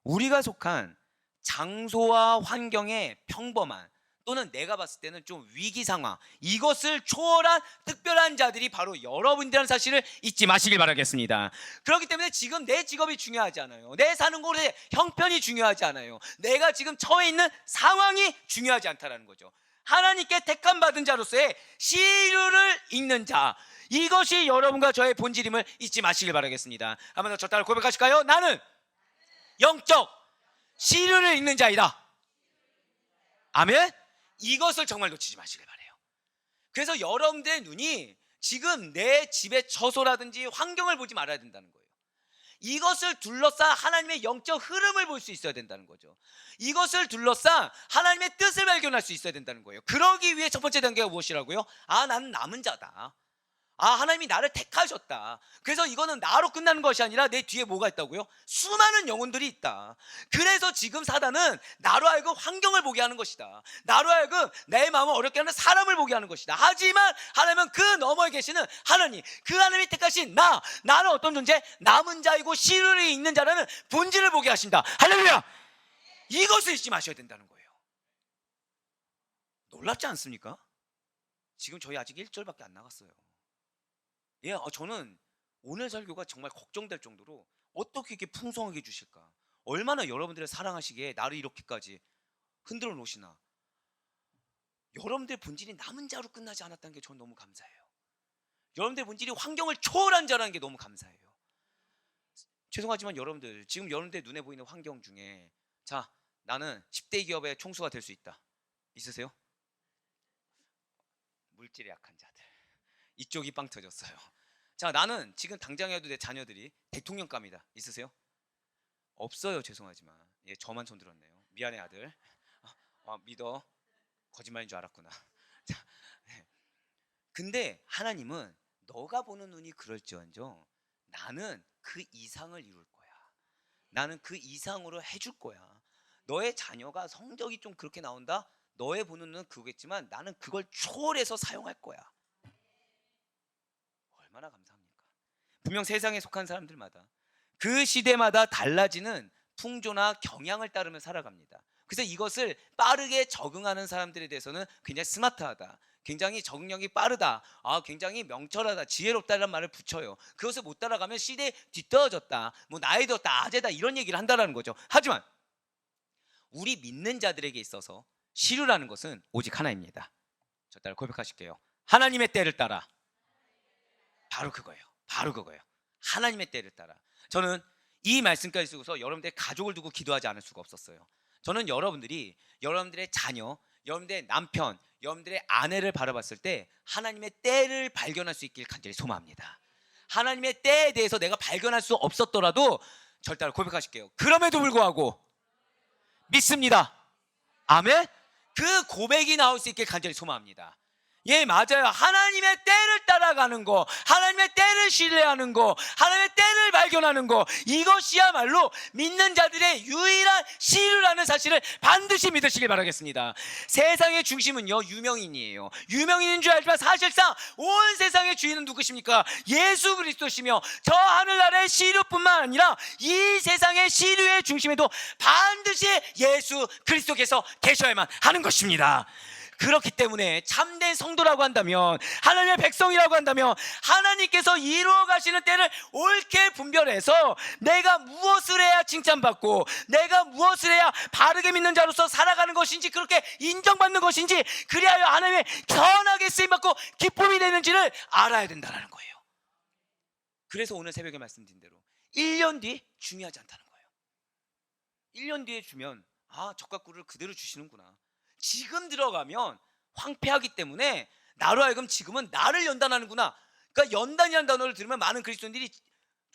우리가 속한 장소와 환경의 평범한, 또는 내가 봤을 때는 좀 위기 상황, 이것을 초월한 특별한 자들이 바로 여러분들이라는 사실을 잊지 마시길 바라겠습니다. 그렇기 때문에 지금 내 직업이 중요하지 않아요. 내 사는 곳의 형편이 중요하지 않아요. 내가 지금 처해 있는 상황이 중요하지 않다는 거죠. 하나님께 택함 받은 자로서의 시류를 읽는 자, 이것이 여러분과 저의 본질임을 잊지 마시길 바라겠습니다. 한번 더 저 따라 고백하실까요? 나는 영적 시류를 읽는 자이다. 아멘. 이것을 정말 놓치지 마시길 바라요. 그래서 여러분들의 눈이 지금 내 집의 처소라든지 환경을 보지 말아야 된다는 거예요. 이것을 둘러싸 하나님의 영적 흐름을 볼 수 있어야 된다는 거죠. 이것을 둘러싸 하나님의 뜻을 발견할 수 있어야 된다는 거예요. 그러기 위해 첫 번째 단계가 무엇이라고요? 나는 남은 자다. 하나님이 나를 택하셨다. 그래서 이거는 나로 끝나는 것이 아니라 내 뒤에 뭐가 있다고요? 수많은 영혼들이 있다. 그래서 지금 사단은 나로 하여금 환경을 보게 하는 것이다. 나로 하여금 내 마음을 어렵게 하는 사람을 보게 하는 것이다. 하지만 하나님은 그 너머에 계시는 하나님, 그 하나님이 택하신 나는 어떤 존재? 남은 자이고 시류를 읽는 자라는 본질을 보게 하신다. 할렐루야! 이것을 잊지 마셔야 된다는 거예요. 놀랍지 않습니까? 지금 저희 아직 1절밖에 안 나갔어요. 저는 오늘 설교가 정말 걱정될 정도로 어떻게 이렇게 풍성하게 주실까? 얼마나 여러분들을 사랑하시기에 나를 이렇게까지 흔들어 놓으시나? 여러분들의 본질이 남은 자로 끝나지 않았다는 게 저는 너무 감사해요. 여러분들의 본질이 환경을 초월한 자라는 게 너무 감사해요. 죄송하지만 여러분들, 지금 여러분들 눈에 보이는 환경 중에 나는 10대 기업의 총수가 될 수 있다. 있으세요? 물질에 약한 자들. 이쪽이 빵 터졌어요. 나는 지금 당장 해도 내 자녀들이 대통령감이다. 있으세요? 없어요. 죄송하지만. 저만 손 들었네요. 미안해 아들. 믿어. 거짓말인 줄 알았구나. 근데 하나님은 너가 보는 눈이 그럴지언정 나는 그 이상을 이룰 거야. 나는 그 이상으로 해줄 거야. 너의 자녀가 성적이 좀 그렇게 나온다? 너의 보는 눈은 그거겠지만 나는 그걸 초월해서 사용할 거야. 얼마나 감사합니까? 분명 세상에 속한 사람들마다 그 시대마다 달라지는 풍조나 경향을 따르며 살아갑니다. 그래서 이것을 빠르게 적응하는 사람들에 대해서는 굉장히 스마트하다, 굉장히 적응력이 빠르다, 굉장히 명철하다, 지혜롭다라는 말을 붙여요. 그것을 못 따라가면 시대에 뒤떨어졌다, 나이 들었다, 아재다, 이런 얘기를 한다는 거죠. 하지만 우리 믿는 자들에게 있어서 시류라는 것은 오직 하나입니다. 저 따라 고백하실게요. 하나님의 때를 따라. 바로 그거예요. 바로 그거예요. 하나님의 때를 따라. 저는 이 말씀까지 쓰고서 여러분들의 가족을 두고 기도하지 않을 수가 없었어요. 저는 여러분들이 여러분들의 자녀, 여러분들의 남편, 여러분들의 아내를 바라봤을 때 하나님의 때를 발견할 수 있길 간절히 소망합니다. 하나님의 때에 대해서 내가 발견할 수 없었더라도 절대로 고백하실게요. 그럼에도 불구하고 믿습니다. 아멘. 그 고백이 나올 수 있길 간절히 소망합니다. 맞아요. 하나님의 때를 따라가는 거, 하나님의 때를 신뢰하는 거, 하나님의 때를 발견하는 거, 이것이야말로 믿는 자들의 유일한 시류라는 사실을 반드시 믿으시길 바라겠습니다. 세상의 중심은요, 유명인이에요. 유명인인 줄 알지만 사실상 온 세상의 주인은 누구십니까? 예수 그리스도시며, 저 하늘나라의 시류뿐만 아니라 이 세상의 시류의 중심에도 반드시 예수 그리스도께서 계셔야만 하는 것입니다. 그렇기 때문에 참된 성도라고 한다면, 하나님의 백성이라고 한다면, 하나님께서 이루어 가시는 때를 옳게 분별해서 내가 무엇을 해야 칭찬받고 내가 무엇을 해야 바르게 믿는 자로서 살아가는 것인지, 그렇게 인정받는 것인지, 그리하여 하나님의 선하게 쓰임받고 기쁨이 되는지를 알아야 된다는 거예요. 그래서 오늘 새벽에 말씀드린 대로 1년 뒤 중요하지 않다는 거예요. 1년 뒤에 주면 적과 꿀을 그대로 주시는구나. 지금 들어가면 황폐하기 때문에 나로 하여금 지금은 나를 연단하는구나. 그러니까 연단이라는 단어를 들으면 많은 그리스도인들이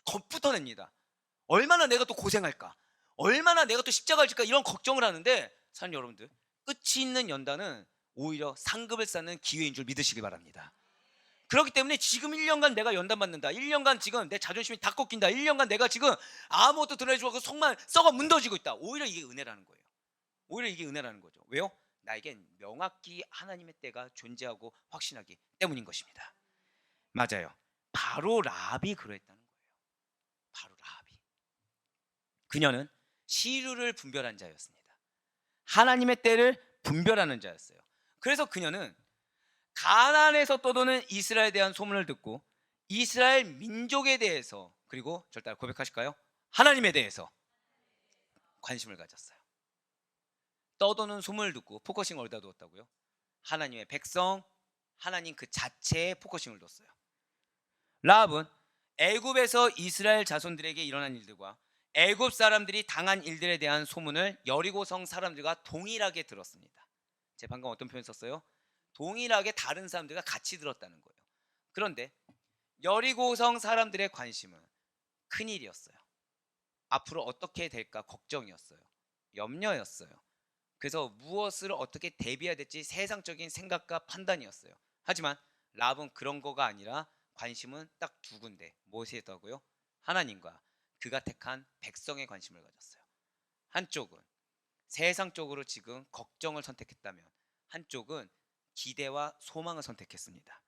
겁부터 냅니다. 얼마나 내가 또 고생할까, 얼마나 내가 또 십자가를 질까, 이런 걱정을 하는데, 사랑하는 여러분들, 끝이 있는 연단은 오히려 상급을 쌓는 기회인 줄 믿으시기 바랍니다. 그렇기 때문에 지금 1년간 내가 연단받는다. 1년간 지금 내 자존심이 다 꺾인다. 1년간 내가 지금 아무것도 드러내지 않고 속만 썩어 문더지고 있다. 오히려 이게 은혜라는 거예요. 오히려 이게 은혜라는 거죠. 왜요? 나에겐 명확히 하나님의 때가 존재하고 확신하기 때문인 것입니다. 맞아요. 바로 라합이 그러했다는 거예요. 바로 라합이. 그녀는 시류를 분별한 자였습니다. 하나님의 때를 분별하는 자였어요. 그래서 그녀는 가나안에서 떠도는 이스라엘에 대한 소문을 듣고 이스라엘 민족에 대해서, 그리고 저를 따라 고백하실까요? 하나님에 대해서 관심을 가졌어요. 떠도는 소문을 듣고 포커싱을 어디다 두었다고요? 하나님의 백성, 하나님 그 자체에 포커싱을 뒀어요. 라합은 애굽에서 이스라엘 자손들에게 일어난 일들과 애굽 사람들이 당한 일들에 대한 소문을 여리고성 사람들과 동일하게 들었습니다. 제가 방금 어떤 표현 썼어요? 동일하게 다른 사람들과 같이 들었다는 거예요. 그런데 여리고성 사람들의 관심은 큰일이었어요. 앞으로 어떻게 될까 걱정이었어요. 염려였어요. 그래서 무엇을 어떻게 대비해야 될지 세상적인 생각과 판단이었어요. 하지만 라합은 그런 거가 아니라 관심은 딱 두 군데. 무엇에 있다고요? 하나님과 그가 택한 백성에 관심을 가졌어요. 한쪽은 세상적으로 지금 걱정을 선택했다면 한쪽은 기대와 소망을 선택했습니다.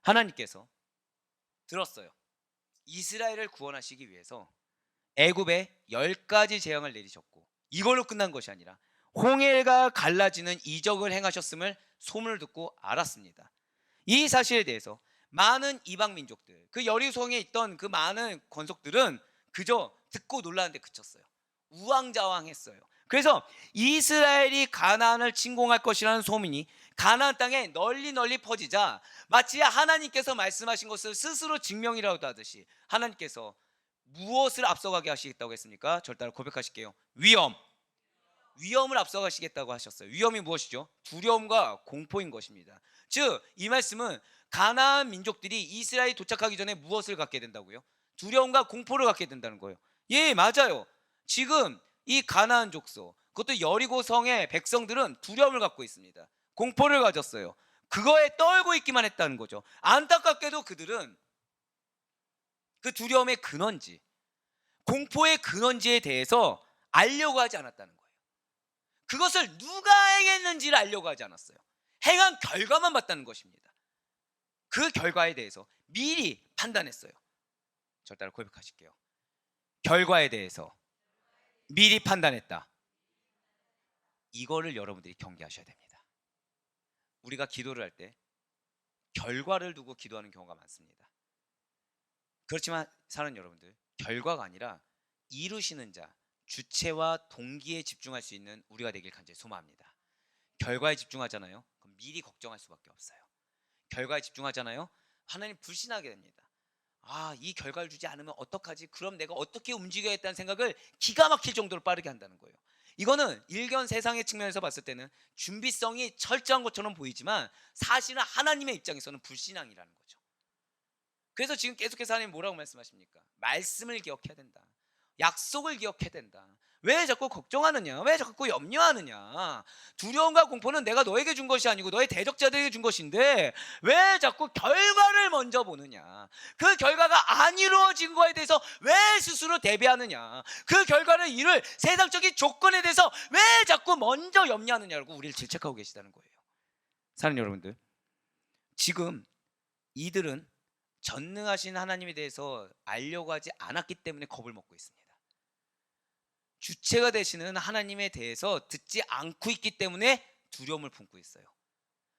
하나님께서 들었어요. 이스라엘을 구원하시기 위해서 애굽에 10가지 재앙을 내리셨고 이걸로 끝난 것이 아니라 홍해가 갈라지는 이적을 행하셨음을 소문을 듣고 알았습니다. 이 사실에 대해서 많은 이방 민족들, 그 여리고성에 있던 그 많은 권속들은 그저 듣고 놀라는데 그쳤어요. 우왕좌왕했어요. 그래서 이스라엘이 가나안을 침공할 것이라는 소문이 가나안 땅에 널리 널리 퍼지자 마치 하나님께서 말씀하신 것을 스스로 증명이라도 하듯이 하나님께서 무엇을 앞서가게 하시겠다고 했습니까? 저를 따라 고백하실게요. 위험을 앞서가시겠다고 하셨어요. 위험이 무엇이죠? 두려움과 공포인 것입니다. 즉 이 말씀은 가나안 민족들이 이스라엘에 도착하기 전에 무엇을 갖게 된다고요? 두려움과 공포를 갖게 된다는 거예요. 예, 맞아요. 지금 이 가나안 족속, 그것도 여리고성의 백성들은 두려움을 갖고 있습니다. 공포를 가졌어요. 그거에 떨고 있기만 했다는 거죠. 안타깝게도 그들은 그 두려움의 근원지, 공포의 근원지에 대해서 알려고 하지 않았다는 거예요. 그것을 누가 행했는지를 알려고 하지 않았어요. 행한 결과만 봤다는 것입니다. 그 결과에 대해서 미리 판단했어요. 저를 따라 고백하실게요. 결과에 대해서 미리 판단했다. 이거를 여러분들이 경계하셔야 됩니다. 우리가 기도를 할 때 결과를 두고 기도하는 경우가 많습니다. 그렇지만 사랑하는 여러분들, 결과가 아니라 이루시는 자, 주체와 동기에 집중할 수 있는 우리가 되길 간절히 소망합니다. 결과에 집중하잖아요. 그럼 미리 걱정할 수밖에 없어요. 결과에 집중하잖아요. 하나님 불신하게 됩니다. 이 결과를 주지 않으면 어떡하지? 그럼 내가 어떻게 움직여야겠다는 생각을 기가 막힐 정도로 빠르게 한다는 거예요. 이거는 일견 세상의 측면에서 봤을 때는 준비성이 철저한 것처럼 보이지만 사실은 하나님의 입장에서는 불신앙이라는 거죠. 그래서 지금 계속해서 하나님 뭐라고 말씀하십니까? 말씀을 기억해야 된다. 약속을 기억해야 된다. 왜 자꾸 걱정하느냐? 왜 자꾸 염려하느냐? 두려움과 공포는 내가 너에게 준 것이 아니고 너의 대적자들에게 준 것인데 왜 자꾸 결과를 먼저 보느냐? 그 결과가 안 이루어진 거에 대해서 왜 스스로 대비하느냐? 그 결과를 이룰 세상적인 조건에 대해서 왜 자꾸 먼저 염려하느냐고 우리를 질책하고 계시다는 거예요. 사랑하는 여러분들, 지금 이들은 전능하신 하나님에 대해서 알려고 하지 않았기 때문에 겁을 먹고 있습니다. 주체가 되시는 하나님에 대해서 듣지 않고 있기 때문에 두려움을 품고 있어요.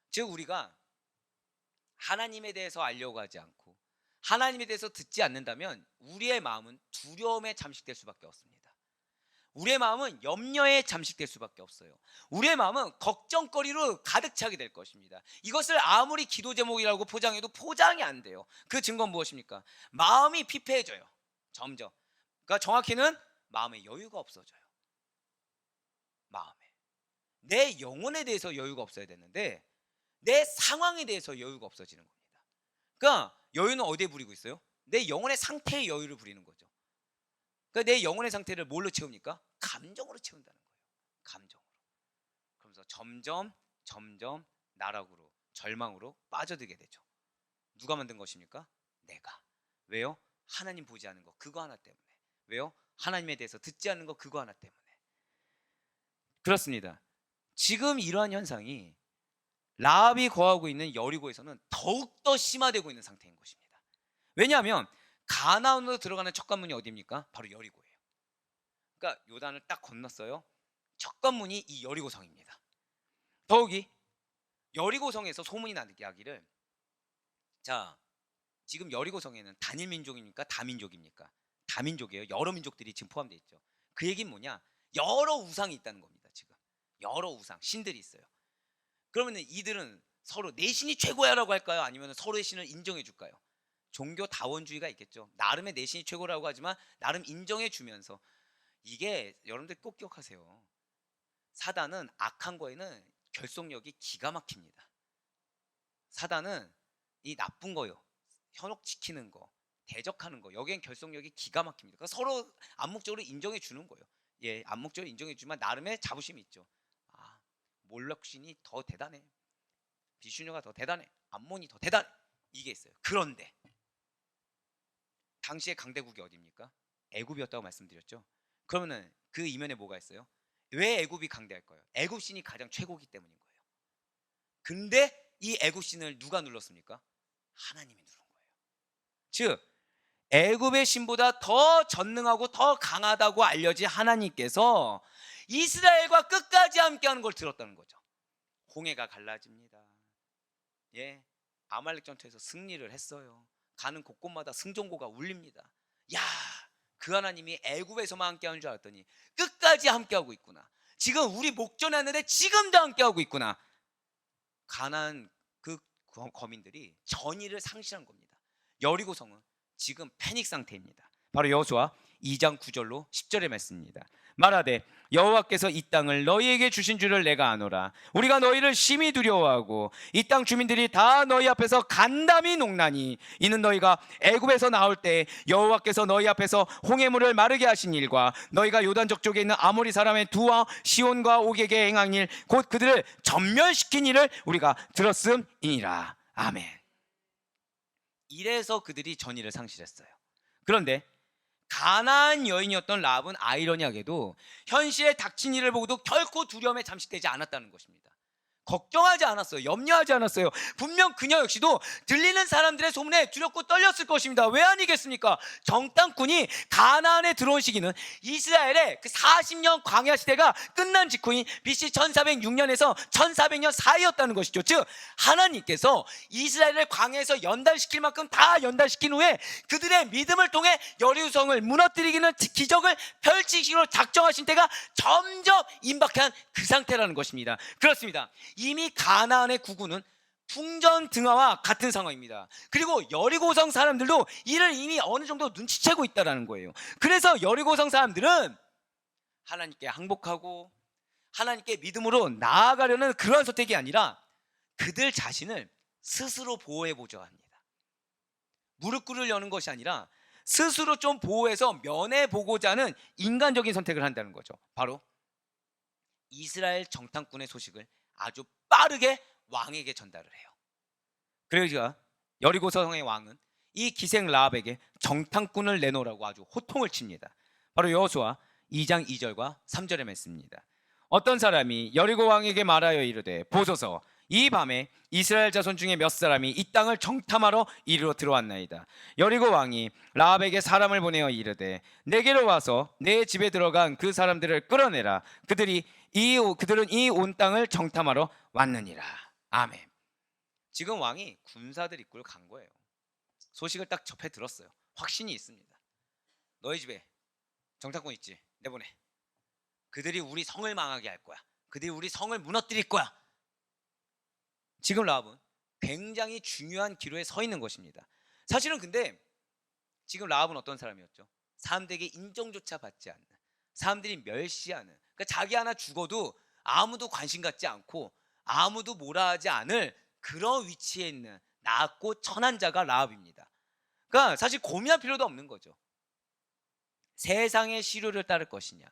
즉 우리가 하나님에 대해서 알려고 하지 않고 하나님에 대해서 듣지 않는다면 우리의 마음은 두려움에 잠식될 수밖에 없습니다. 우리의 마음은 염려에 잠식될 수밖에 없어요. 우리의 마음은 걱정거리로 가득 차게 될 것입니다. 이것을 아무리 기도 제목이라고 포장해도 포장이 안 돼요. 그 증거는 무엇입니까? 마음이 피폐해져요. 점점. 그러니까 정확히는 마음에 여유가 없어져요. 마음에. 내 영혼에 대해서 여유가 없어야 되는데 내 상황에 대해서 여유가 없어지는 겁니다. 그러니까 여유는 어디에 부리고 있어요? 내 영혼의 상태에 여유를 부리는 거죠. 그러니까 내 영혼의 상태를 뭘로 채웁니까? 감정으로 채운다는 거예요. 감정으로. 그러면서 점점 나락으로, 절망으로 빠져들게 되죠. 누가 만든 것입니까? 내가. 왜요? 하나님 보지 않은 거 그거 하나 때문에. 왜요? 하나님에 대해서 듣지 않는 거 그거 하나 때문에. 그렇습니다. 지금 이러한 현상이 라합이 거하고 있는 여리고에서는 더욱더 심화되고 있는 상태인 것입니다. 왜냐하면 가나안으로 들어가는 첫 관문이 어디입니까? 바로 여리고예요. 그러니까 요단을 딱 건넜어요. 첫 관문이 이 여리고성입니다. 더욱이 여리고성에서 소문이 나는 이야기를, 자, 지금 여리고성에는 단일 민족입니까? 다민족입니까? 다민족이에요. 여러 민족들이 지금 포함되어 있죠. 그 얘기는 뭐냐? 여러 우상이 있다는 겁니다. 지금 여러 우상, 신들이 있어요. 그러면 이들은 서로 내 신이 최고야라고 할까요? 아니면 서로의 신을 인정해 줄까요? 종교 다원주의가 있겠죠. 나름의 내 신이 최고라고 하지만 나름 인정해 주면서, 이게 여러분들 꼭 기억하세요. 사단은 악한 거에는 결속력이 기가 막힙니다. 사단은 이 나쁜 거요, 현혹시키는 거, 대적하는 거, 여기엔 결속력이 기가 막힙니다. 그러니까 서로 암묵적으로 인정해 주는 거예요. 예, 암묵적으로 인정해 주지만 나름의 자부심이 있죠. 아, 몰락신이 더 대단해, 비슈녀가 더 대단해, 암몬이 더 대단해, 이게 있어요. 그런데 당시의 강대국이 어디입니까? 애굽이었다고 말씀드렸죠. 그러면은 그 이면에 뭐가 있어요? 왜 애굽이 강대할까요? 애굽 신이 가장 최고이기 때문인 거예요. 근데 이 애굽 신을 누가 눌렀습니까? 하나님이 누른 거예요. 즉 애굽의 신보다 더 전능하고 더 강하다고 알려진 하나님께서 이스라엘과 끝까지 함께하는 걸 들었다는 거죠. 홍해가 갈라집니다. 예, 아말렉 전투에서 승리를 했어요. 가는 곳곳마다 승전고가 울립니다. 야, 그 하나님이 애굽에서만 함께하는 줄 알았더니 끝까지 함께하고 있구나. 지금 우리 목전하는데 지금도 함께하고 있구나. 가나안 그 거민들이 전의를 상실한 겁니다. 여리고성은 지금 패닉 상태입니다. 바로 여호수아 2장 9절로 10절의 말씀입니다. 말하되 여호와께서 이 땅을 너희에게 주신 줄을 내가 아노라. 우리가 너희를 심히 두려워하고 이 땅 주민들이 다 너희 앞에서 간담이 녹나니 이는 너희가 애굽에서 나올 때 여호와께서 너희 앞에서 홍해물을 마르게 하신 일과 너희가 요단 저쪽에 있는 아모리 사람의 두와 시온과 옥에게 행한 일 곧 그들을 전멸시킨 일을 우리가 들었음이니라. 아멘. 이래서 그들이 전의를 상실했어요. 그런데 가나안 여인이었던 라합은 아이러니하게도 현실에 닥친 일을 보고도 결코 두려움에 잠식되지 않았다는 것입니다. 걱정하지 않았어요. 염려하지 않았어요. 분명 그녀 역시도 들리는 사람들의 소문에 두렵고 떨렸을 것입니다. 왜 아니겠습니까? 정탐꾼이 가나안에 들어온 시기는 이스라엘의 그 40년 광야 시대가 끝난 직후인 BC 1406년에서 1400년 사이였다는 것이죠. 즉 하나님께서 이스라엘을 광야에서 연달시킬 만큼 다 연달시킨 후에 그들의 믿음을 통해 여리고성을 무너뜨리기는 기적을 펼치기로 작정하신 때가 점점 임박한 그 상태라는 것입니다. 그렇습니다. 이미 가나안의 구구는 풍전등화와 같은 상황입니다. 그리고 여리고성 사람들도 이를 이미 어느 정도 눈치채고 있다는 거예요. 그래서 여리고성 사람들은 하나님께 항복하고 하나님께 믿음으로 나아가려는 그러한 선택이 아니라 그들 자신을 스스로 보호해보자 합니다. 무릎 꿇으려는 것이 아니라 스스로 좀 보호해서 면해보고자 하는 인간적인 선택을 한다는 거죠. 바로 이스라엘 정탐꾼의 소식을 아주 빠르게 왕에게 전달을 해요. 그래서 여리고성의 왕은 이 기생 라합에게 정탐꾼을 내놓으라고 아주 호통을 칩니다. 바로 여호수아 2장 2절과 3절의 말씀입니다. 어떤 사람이 여리고 왕에게 말하여 이르되 보소서 이 밤에 이스라엘 자손 중에 몇 사람이 이 땅을 정탐하러 이리로 들어왔나이다. 여리고 왕이 라합에게 사람을 보내어 이르되 내게로 와서 내 집에 들어간 그 사람들을 끌어내라. 그들은 이 온 땅을 정탐하러 왔느니라. 아멘. 지금 왕이 군사들 이끌고 간 거예요. 소식을 딱 접해 들었어요. 확신이 있습니다. 너희 집에 정탐꾼 있지? 내보내. 그들이 우리 성을 망하게 할 거야. 그들이 우리 성을 무너뜨릴 거야. 지금 라합은 굉장히 중요한 기로에 서 있는 것입니다. 사실은 근데 지금 라합은 어떤 사람이었죠? 사람들에게 인정조차 받지 않는, 사람들이 멸시하는, 그러니까 자기 하나 죽어도 아무도 관심 갖지 않고 아무도 뭐라 하지 않을 그런 위치에 있는 낮고 천한 자가 라합입니다. 그러니까 사실 고민할 필요도 없는 거죠. 세상의 시류를 따를 것이냐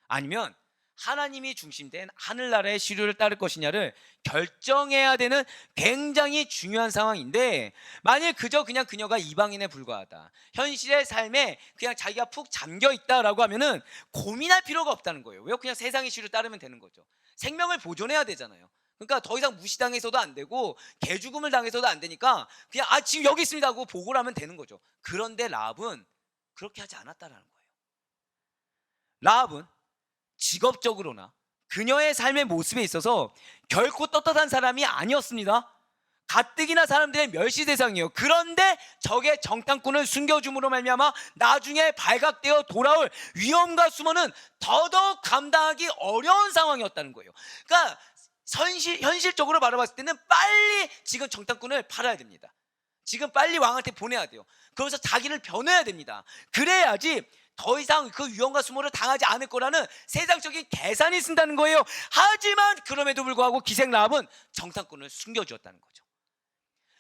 아니면 하나님이 중심된 하늘나라의 시류를 따를 것이냐를 결정해야 되는 굉장히 중요한 상황인데, 만일 그저 그냥 그녀가 이방인에 불과하다, 현실의 삶에 그냥 자기가 푹 잠겨 있다라고 하면은 고민할 필요가 없다는 거예요. 왜? 그냥 세상의 시류를 따르면 되는 거죠. 생명을 보존해야 되잖아요. 그러니까 더 이상 무시당해서도 안 되고 개죽음을 당해서도 안 되니까 그냥 지금 여기 있습니다 하고 보고를 하면 되는 거죠. 그런데 라합은 그렇게 하지 않았다라는 거예요. 라합은 직업적으로나 그녀의 삶의 모습에 있어서 결코 떳떳한 사람이 아니었습니다. 가뜩이나 사람들의 멸시 대상이에요. 그런데 적의 정탐꾼을 숨겨줌으로 말미암아 나중에 발각되어 돌아올 위험과 수모는 더더욱 감당하기 어려운 상황이었다는 거예요. 그러니까 현실적으로 바라봤을 때는 빨리 지금 정탐꾼을 팔아야 됩니다. 지금 빨리 왕한테 보내야 돼요. 그러면서 자기를 변해야 됩니다. 그래야지 더 이상 그 위험과 수모를 당하지 않을 거라는 세상적인 계산이 쓴다는 거예요. 하지만 그럼에도 불구하고 기생 라합은 정탐꾼을 숨겨주었다는 거죠.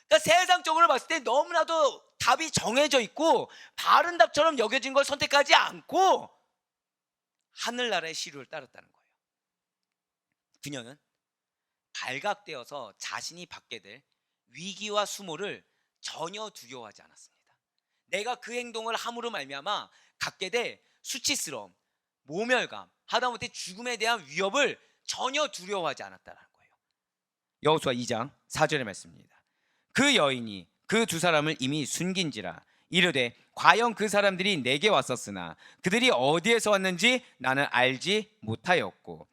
그러니까 세상적으로 봤을 때 너무나도 답이 정해져 있고 바른 답처럼 여겨진 걸 선택하지 않고 하늘나라의 시류를 따랐다는 거예요. 그녀는 발각되어서 자신이 받게 될 위기와 수모를 전혀 두려워하지 않았습니다. 내가 그 행동을 함으로 말미암아 갖게 될 수치스러움, 모멸감, 하다못해 죽음에 대한 위협을 전혀 두려워하지 않았다는 거예요. 여호수아 2장 4절의 말씀입니다. 그 여인이 그 두 사람을 이미 숨긴지라 이르되 과연 그 사람들이 내게 왔었으나 그들이 어디에서 왔는지 나는 알지 못하였고.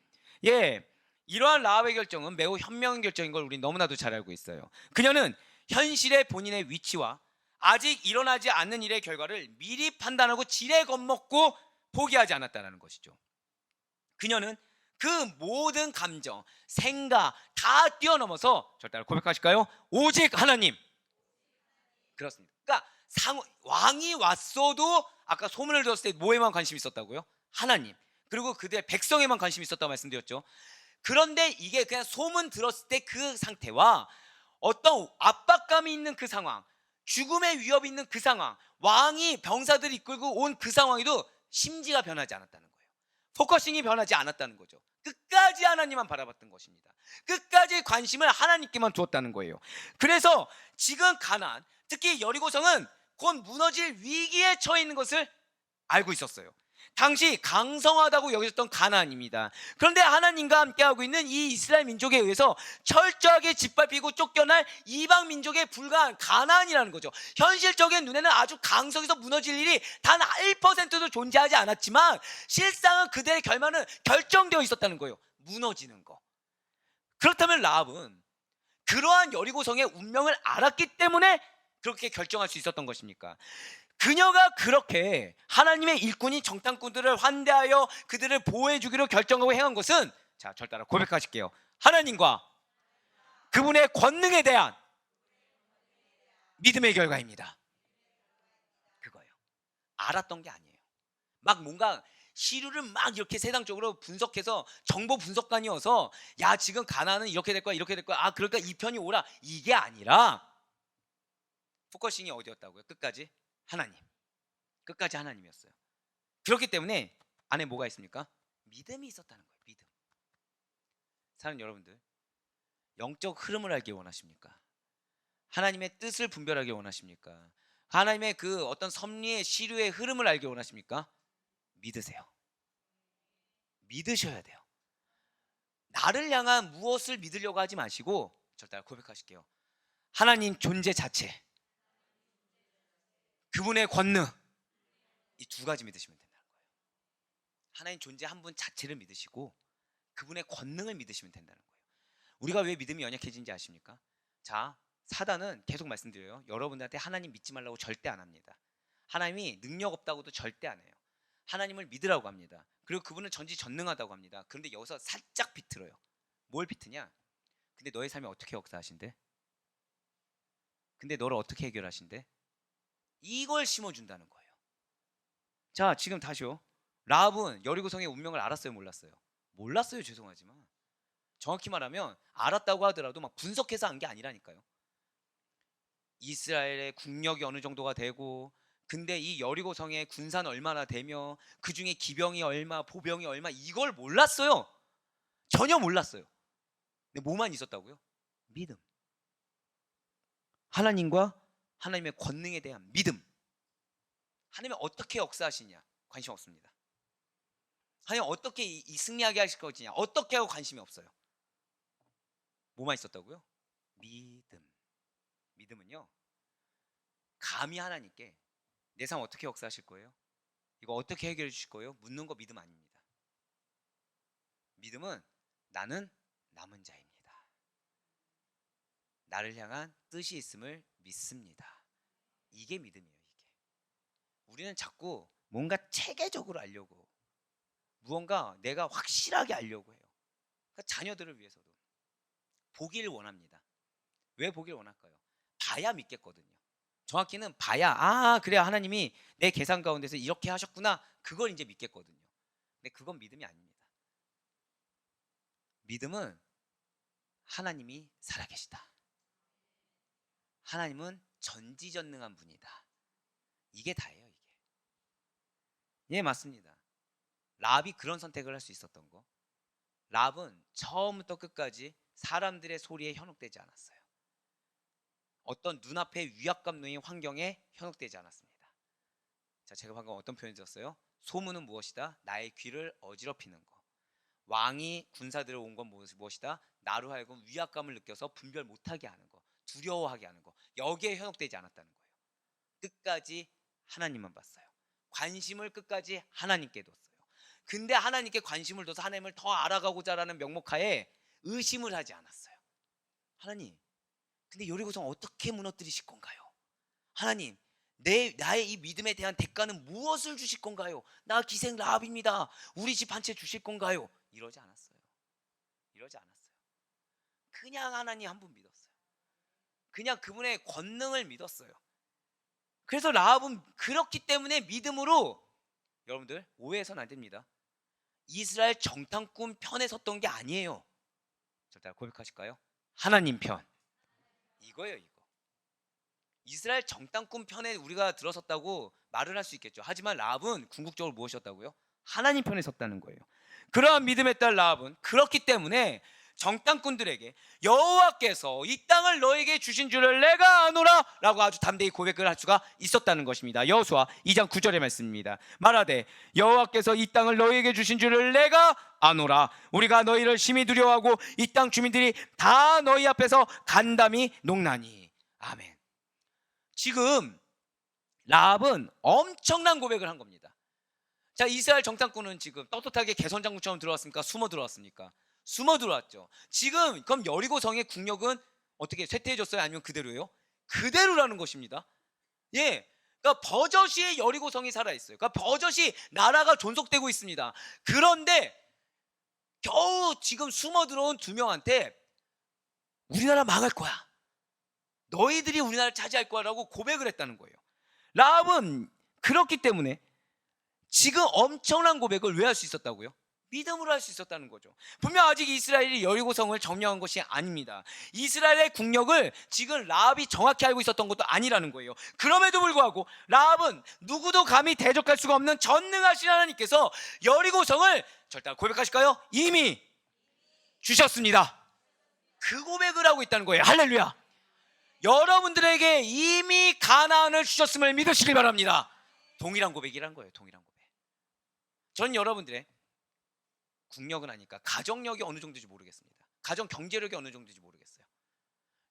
이러한 라합의 결정은 매우 현명한 결정인 걸 우리 너무나도 잘 알고 있어요. 그녀는 현실의 본인의 위치와 아직 일어나지 않는 일의 결과를 미리 판단하고 지레 겁먹고 포기하지 않았다는 것이죠. 그녀는 그 모든 감정, 생각 다 뛰어넘어서 절 따라 고백하실까요? 오직 하나님. 그렇습니다. 그러니까 왕이 왔어도 아까 소문을 들었을 때 뭐에만 관심이 있었다고요? 하나님. 그리고 그들의 백성에만 관심이 있었다고 말씀드렸죠. 그런데 이게 그냥 소문 들었을 때 그 상태와 어떤 압박감이 있는 그 상황, 죽음의 위협이 있는 그 상황, 왕이 병사들을 이끌고 온 그 상황에도 심지가 변하지 않았다는 거예요. 포커싱이 변하지 않았다는 거죠. 끝까지 하나님만 바라봤던 것입니다. 끝까지 관심을 하나님께만 두었다는 거예요. 그래서 지금 가나안, 특히 여리고성은 곧 무너질 위기에 처해 있는 것을 알고 있었어요. 당시 강성하다고 여겨졌던 가나안입니다. 그런데 하나님과 함께하고 있는 이 이스라엘 민족에 의해서 철저하게 짓밟히고 쫓겨날 이방 민족에 불과한 가나안이라는 거죠. 현실적인 눈에는 아주 강성해서 무너질 일이 단 1%도 존재하지 않았지만 실상은 그들의 결말은 결정되어 있었다는 거예요. 무너지는 거. 그렇다면 라합은 그러한 여리고성의 운명을 알았기 때문에 그렇게 결정할 수 있었던 것입니까? 그녀가 그렇게 하나님의 일꾼인 정탐꾼들을 환대하여 그들을 보호해 주기로 결정하고 행한 것은, 자, 절 따라 고백하실게요. 하나님과 그분의 권능에 대한 믿음의 결과입니다. 그거예요. 알았던 게 아니에요. 막 뭔가 시류를 막 이렇게 세상적으로 분석해서 정보 분석관이어서 야, 지금 가나안은 이렇게 될 거야, 이렇게 될 거야, 그러니까 이 편이 오라, 이게 아니라 포커싱이 어디였다고요? 끝까지 하나님. 끝까지 하나님이었어요. 그렇기 때문에 안에 뭐가 있습니까? 믿음이 있었다는 거예요. 믿음. 사랑하는 여러분들, 영적 흐름을 알기 원하십니까? 하나님의 뜻을 분별하기 원하십니까? 하나님의 그 어떤 섭리의 시류의 흐름을 알기 원하십니까? 믿으세요. 믿으셔야 돼요. 나를 향한 무엇을 믿으려고 하지 마시고 절 따라 고백하실게요. 하나님 존재 자체, 그분의 권능, 이 두 가지 믿으시면 된다는 거예요. 하나님 존재 한 분 자체를 믿으시고 그분의 권능을 믿으시면 된다는 거예요. 우리가 왜 믿음이 연약해진지 아십니까? 자, 사단은 계속 말씀드려요. 여러분들한테 하나님 믿지 말라고 절대 안 합니다. 하나님이 능력 없다고도 절대 안 해요. 하나님을 믿으라고 합니다. 그리고 그분은 전지전능하다고 합니다. 그런데 여기서 살짝 비틀어요. 뭘 비트냐? 근데 너의 삶이 어떻게 역사하신대? 근데 너를 어떻게 해결하신대? 이걸 심어준다는 거예요. 자, 지금 다시요. 라합은 여리고성의 운명을 알았어요, 몰랐어요? 몰랐어요, 죄송하지만. 정확히 말하면 알았다고 하더라도 막 분석해서 한 게 아니라니까요. 이스라엘의 국력이 어느 정도가 되고 근데 이 여리고성에 군사는 얼마나 되며 그 중에 기병이 얼마, 보병이 얼마, 이걸 몰랐어요. 전혀 몰랐어요. 근데 뭐만 있었다고요? 믿음. 하나님과 하나님의 권능에 대한 믿음. 하나님이 어떻게 역사하시냐 관심 없습니다. 하나님 어떻게 이 승리하게 하실 것이냐 어떻게 하고 관심이 없어요. 뭐만 있었다고요? 믿음. 믿음은요, 감히 하나님께 내 삶 어떻게 역사하실 거예요? 이거 어떻게 해결해 주실 거예요? 묻는 거 믿음 아닙니다. 믿음은 나는 남은 자입니다. 나를 향한 뜻이 있음을 믿습니다. 이게 믿음이에요. 이게. 우리는 자꾸 뭔가 체계적으로 알려고, 무언가 내가 확실하게 알려고 해요. 그러니까 자녀들을 위해서도 보기를 원합니다. 왜 보기를 원할까요? 봐야 믿겠거든요. 정확히는 봐야, 아 그래 하나님이 내 계산 가운데서 이렇게 하셨구나, 그걸 이제 믿겠거든요. 근데 그건 믿음이 아닙니다. 믿음은 하나님이 살아계시다. 하나님은 전지전능한 분이다. 이게 다예요. 이게. 예, 맞습니다. 랍이 그런 선택을 할 수 있었던 거. 랍은 처음부터 끝까지 사람들의 소리에 현혹되지 않았어요. 어떤 눈앞의 위압감노인 환경에 현혹되지 않았습니다. 자, 제가 방금 어떤 표현을 들었어요? 소문은 무엇이다? 나의 귀를 어지럽히는 거. 왕이 군사들을 온 건 무엇이다? 나로 하여금 위압감을 느껴서 분별 못하게 하는 거, 두려워하게 하는 거. 여기에 현혹되지 않았다는 거예요. 끝까지 하나님만 봤어요. 관심을 끝까지 하나님께 뒀어요. 근데 하나님께 관심을 둬서 하나님을 더 알아가고자라는 명목하에 의심을 하지 않았어요. 하나님, 근데 여리고성 어떻게 무너뜨리실 건가요? 하나님, 나의 이 믿음에 대한 대가는 무엇을 주실 건가요? 나 기생 라합입니다. 우리 집 한 채 주실 건가요? 이러지 않았어요. 이러지 않았어요. 그냥 하나님 한 분 믿었어요. 그냥 그분의 권능을 믿었어요. 그래서 라합은 그렇기 때문에 믿음으로, 여러분들 오해해서는 안 됩니다. 이스라엘 정탐꾼 편에 섰던 게 아니에요. 절대 고백하실까요? 하나님 편. 이거예요, 이거. 이스라엘 정탐꾼 편에 우리가 들어섰다고 말을 할 수 있겠죠. 하지만 라합은 궁극적으로 무엇이었다고요? 하나님 편에 섰다는 거예요. 그러한 믿음의 딸 라합은 그렇기 때문에 정탐꾼들에게 여호와께서 이 땅을 너에게 주신 줄을 내가 아노라 라고 아주 담대히 고백을 할 수가 있었다는 것입니다. 여호수아 2장 9절의 말씀입니다. 말하되 여호와께서 이 땅을 너에게 주신 줄을 내가 아노라. 우리가 너희를 심히 두려워하고 이 땅 주민들이 다 너희 앞에서 간담이 녹나니. 아멘. 지금 라합은 엄청난 고백을 한 겁니다. 자, 이스라엘 정탐꾼은 지금 떳떳하게 개선장군처럼 들어왔습니까? 숨어 들어왔습니까? 숨어 들어왔죠. 지금 그럼 여리고성의 국력은 어떻게 쇠퇴해졌어요? 아니면 그대로예요? 그대로라는 것입니다. 예, 그러니까 버젓이 여리고성이 살아있어요. 그러니까 버젓이 나라가 존속되고 있습니다. 그런데 겨우 지금 숨어 들어온 두 명한테 우리나라 망할 거야, 너희들이 우리나라를 차지할 거라고 고백을 했다는 거예요. 라합은 그렇기 때문에 지금 엄청난 고백을 왜 할 수 있었다고요? 믿음으로 할 수 있었다는 거죠. 분명 아직 이스라엘이 여리고성을 점령한 것이 아닙니다. 이스라엘의 국력을 지금 라합이 정확히 알고 있었던 것도 아니라는 거예요. 그럼에도 불구하고 라합은 누구도 감히 대적할 수가 없는 전능하신 하나님께서 여리고성을 절대 고백하실까요? 이미 주셨습니다. 그 고백을 하고 있다는 거예요. 할렐루야. 여러분들에게 이미 가나안을 주셨음을 믿으시길 바랍니다. 동일한 고백이란 거예요. 동일한 고백. 전 여러분들의 국력은 아니까 가정력이 어느 정도인지 모르겠습니다. 가정 경제력이 어느 정도인지 모르겠어요.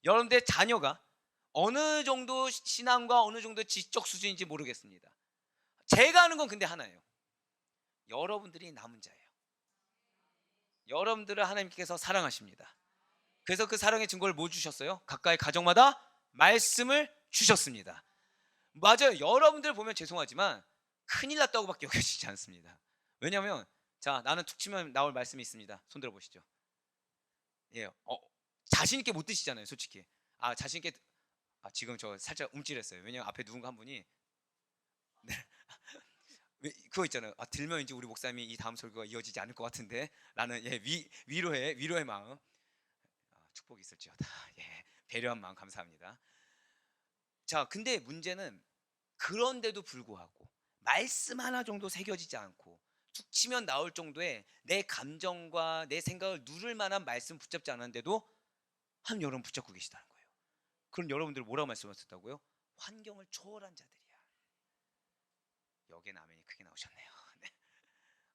여러분들의 자녀가 어느 정도 신앙과 어느 정도 지적 수준인지 모르겠습니다. 제가 아는 건 근데 하나예요. 여러분들이 남은 자예요. 여러분들을 하나님께서 사랑하십니다. 그래서 그 사랑의 증거를 뭐 주셨어요? 각각의 가정마다 말씀을 주셨습니다. 맞아요. 여러분들 보면 죄송하지만 큰일 났다고밖에 여겨지지 않습니다. 왜냐하면 자, 나는 툭 치면 나올 말씀이 있습니다. 손 들어보시죠. 예, 자신 있게 못 드시잖아요, 솔직히. 자신 있게. 지금 저 살짝 움찔했어요. 왜냐면 앞에 누군가 한 분이 네. 그거 있잖아요. 들면 이제 우리 목사님이 이 다음 설교가 이어지지 않을 것 같은데 라는 위로의 마음. 축복이 있을지어다. 예, 배려한 마음 감사합니다. 자, 근데 문제는 그런데도 불구하고 말씀 하나 정도 새겨지지 않고 툭 치면 나올 정도의 내 감정과 내 생각을 누를 만한 말씀 붙잡지 않았는데도 한 여러분 붙잡고 계시다는 거예요. 그럼 여러분들 뭐라고 말씀하셨다고요? 환경을 초월한 자들이야. 여기에 아멘이 크게 나오셨네요. 네.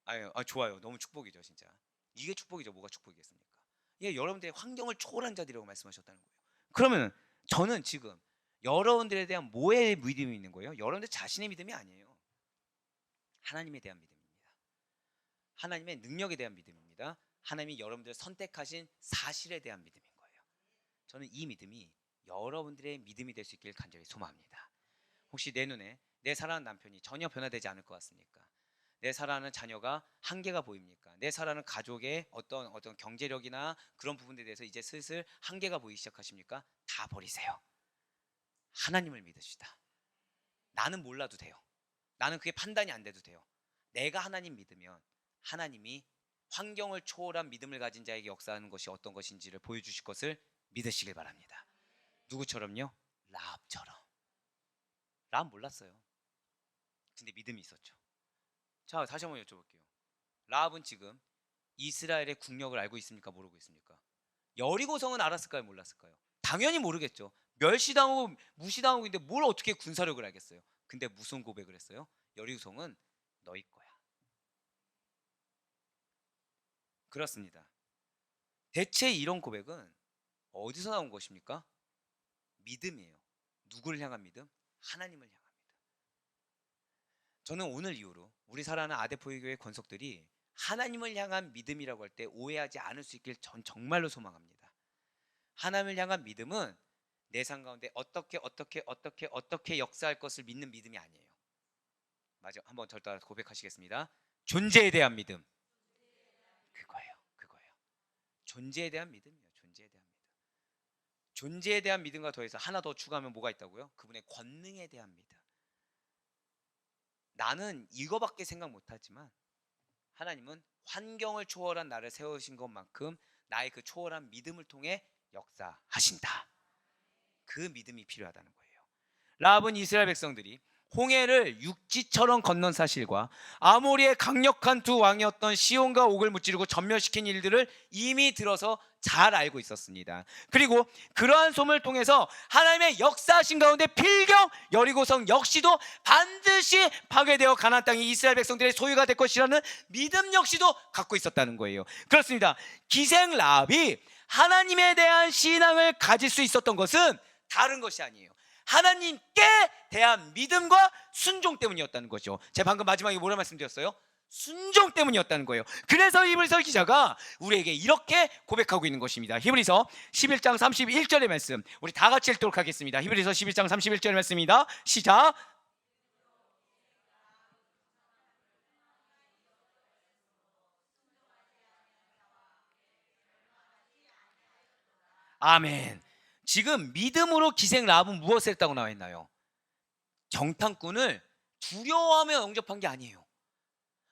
아유, 좋아요. 너무 축복이죠, 진짜. 이게 축복이죠. 뭐가 축복이겠습니까? 이게 여러분들의 환경을 초월한 자들이라고 말씀하셨다는 거예요. 그러면 저는 지금 여러분들에 대한 뭐의 믿음이 있는 거예요? 여러분들 자신의 믿음이 아니에요. 하나님에 대한 믿음입니다. 하나님의 능력에 대한 믿음입니다. 하나님이 여러분들을 선택하신 사실에 대한 믿음인 거예요. 저는 이 믿음이 여러분들의 믿음이 될 수 있길 간절히 소망합니다. 혹시 내 눈에 내 사랑하는 남편이 전혀 변화되지 않을 것 같습니까? 내 사랑하는 자녀가 한계가 보입니까? 내 사랑하는 가족의 어떤 경제력이나 그런 부분에 대해서 이제 슬슬 한계가 보이기 시작하십니까? 다 버리세요. 하나님을 믿으시다. 나는 몰라도 돼요. 나는 그게 판단이 안 돼도 돼요. 내가 하나님 믿으면 하나님이 환경을 초월한 믿음을 가진 자에게 역사하는 것이 어떤 것인지를 보여주실 것을 믿으시길 바랍니다. 누구처럼요? 라합처럼. 라합 몰랐어요. 근데 믿음이 있었죠. 자, 다시 한번 여쭤볼게요. 라합은 지금 이스라엘의 국력을 알고 있습니까? 모르고 있습니까? 여리고성은 알았을까요? 몰랐을까요? 당연히 모르겠죠. 멸시당하고 무시당하고 있는데 뭘 어떻게 군사력을 알겠어요? 근데 무슨 고백을 했어요? 여리고성은 너희 거야. 그렇습니다. 대체 이런 고백은 어디서 나온 것입니까? 믿음이에요. 누구를 향한 믿음? 하나님을 향한 믿음. 저는 오늘 이후로 우리 사랑하는 아데포이교회 권속들이 하나님을 향한 믿음이라고 할 때 오해하지 않을 수 있길 전 정말로 소망합니다. 하나님을 향한 믿음은 내 삶 가운데 어떻게 역사할 것을 믿는 믿음이 아니에요. 맞아, 한번 절 따라 고백하시겠습니다. 존재에 대한 믿음. 그거예요. 존재에 대한 믿음이에요. 존재에 대한 믿음과 더해서 하나 더 추가하면 뭐가 있다고요? 그분의 권능에 대한 믿음. 나는 이거밖에 생각 못하지만 하나님은 환경을 초월한 나를 세우신 것만큼 나의 그 초월한 믿음을 통해 역사하신다. 그 믿음이 필요하다는 거예요. 라합은 이스라엘 백성들이 홍해를 육지처럼 건넌 사실과 아모리의 강력한 두 왕이었던 시온과 옥을 무찌르고 전멸시킨 일들을 이미 들어서 잘 알고 있었습니다. 그리고 그러한 소문을 통해서 하나님의 역사하신 가운데 필경 여리고성 역시도 반드시 파괴되어 가나안 땅이 이스라엘 백성들의 소유가 될 것이라는 믿음 역시도 갖고 있었다는 거예요. 그렇습니다. 기생 라합이 하나님에 대한 신앙을 가질 수 있었던 것은 다른 것이 아니에요. 하나님께 대한 믿음과 순종 때문이었다는 거죠. 제가 방금 마지막에 뭐라 말씀드렸어요? 순종 때문이었다는 거예요. 그래서 히브리서 기자가 우리에게 이렇게 고백하고 있는 것입니다. 히브리서 11장 31절의 말씀 우리 다 같이 읽도록 하겠습니다. 히브리서 11장 31절의 말씀입니다. 시작. 아멘. 지금 믿음으로 기생 라합은 무엇을 했다고 나와 있나요? 정탐꾼을 두려워하며 영접한 게 아니에요.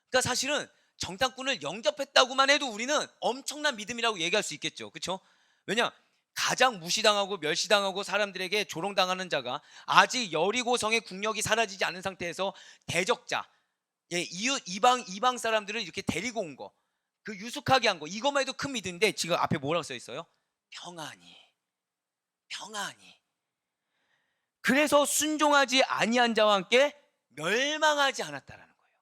그러니까 사실은 정탐꾼을 영접했다고만 해도 우리는 엄청난 믿음이라고 얘기할 수 있겠죠. 그렇죠? 왜냐? 가장 무시당하고 멸시당하고 사람들에게 조롱당하는 자가 아직 여리고성의 국력이 사라지지 않은 상태에서 대적자, 이웃 이방 사람들을 이렇게 데리고 온 거, 그 유숙하게 한 거, 이것만 해도 큰 믿음인데 지금 앞에 뭐라고 써 있어요? 평안히. 그래서 순종하지 아니한 자와 함께 멸망하지 않았다라는 거예요.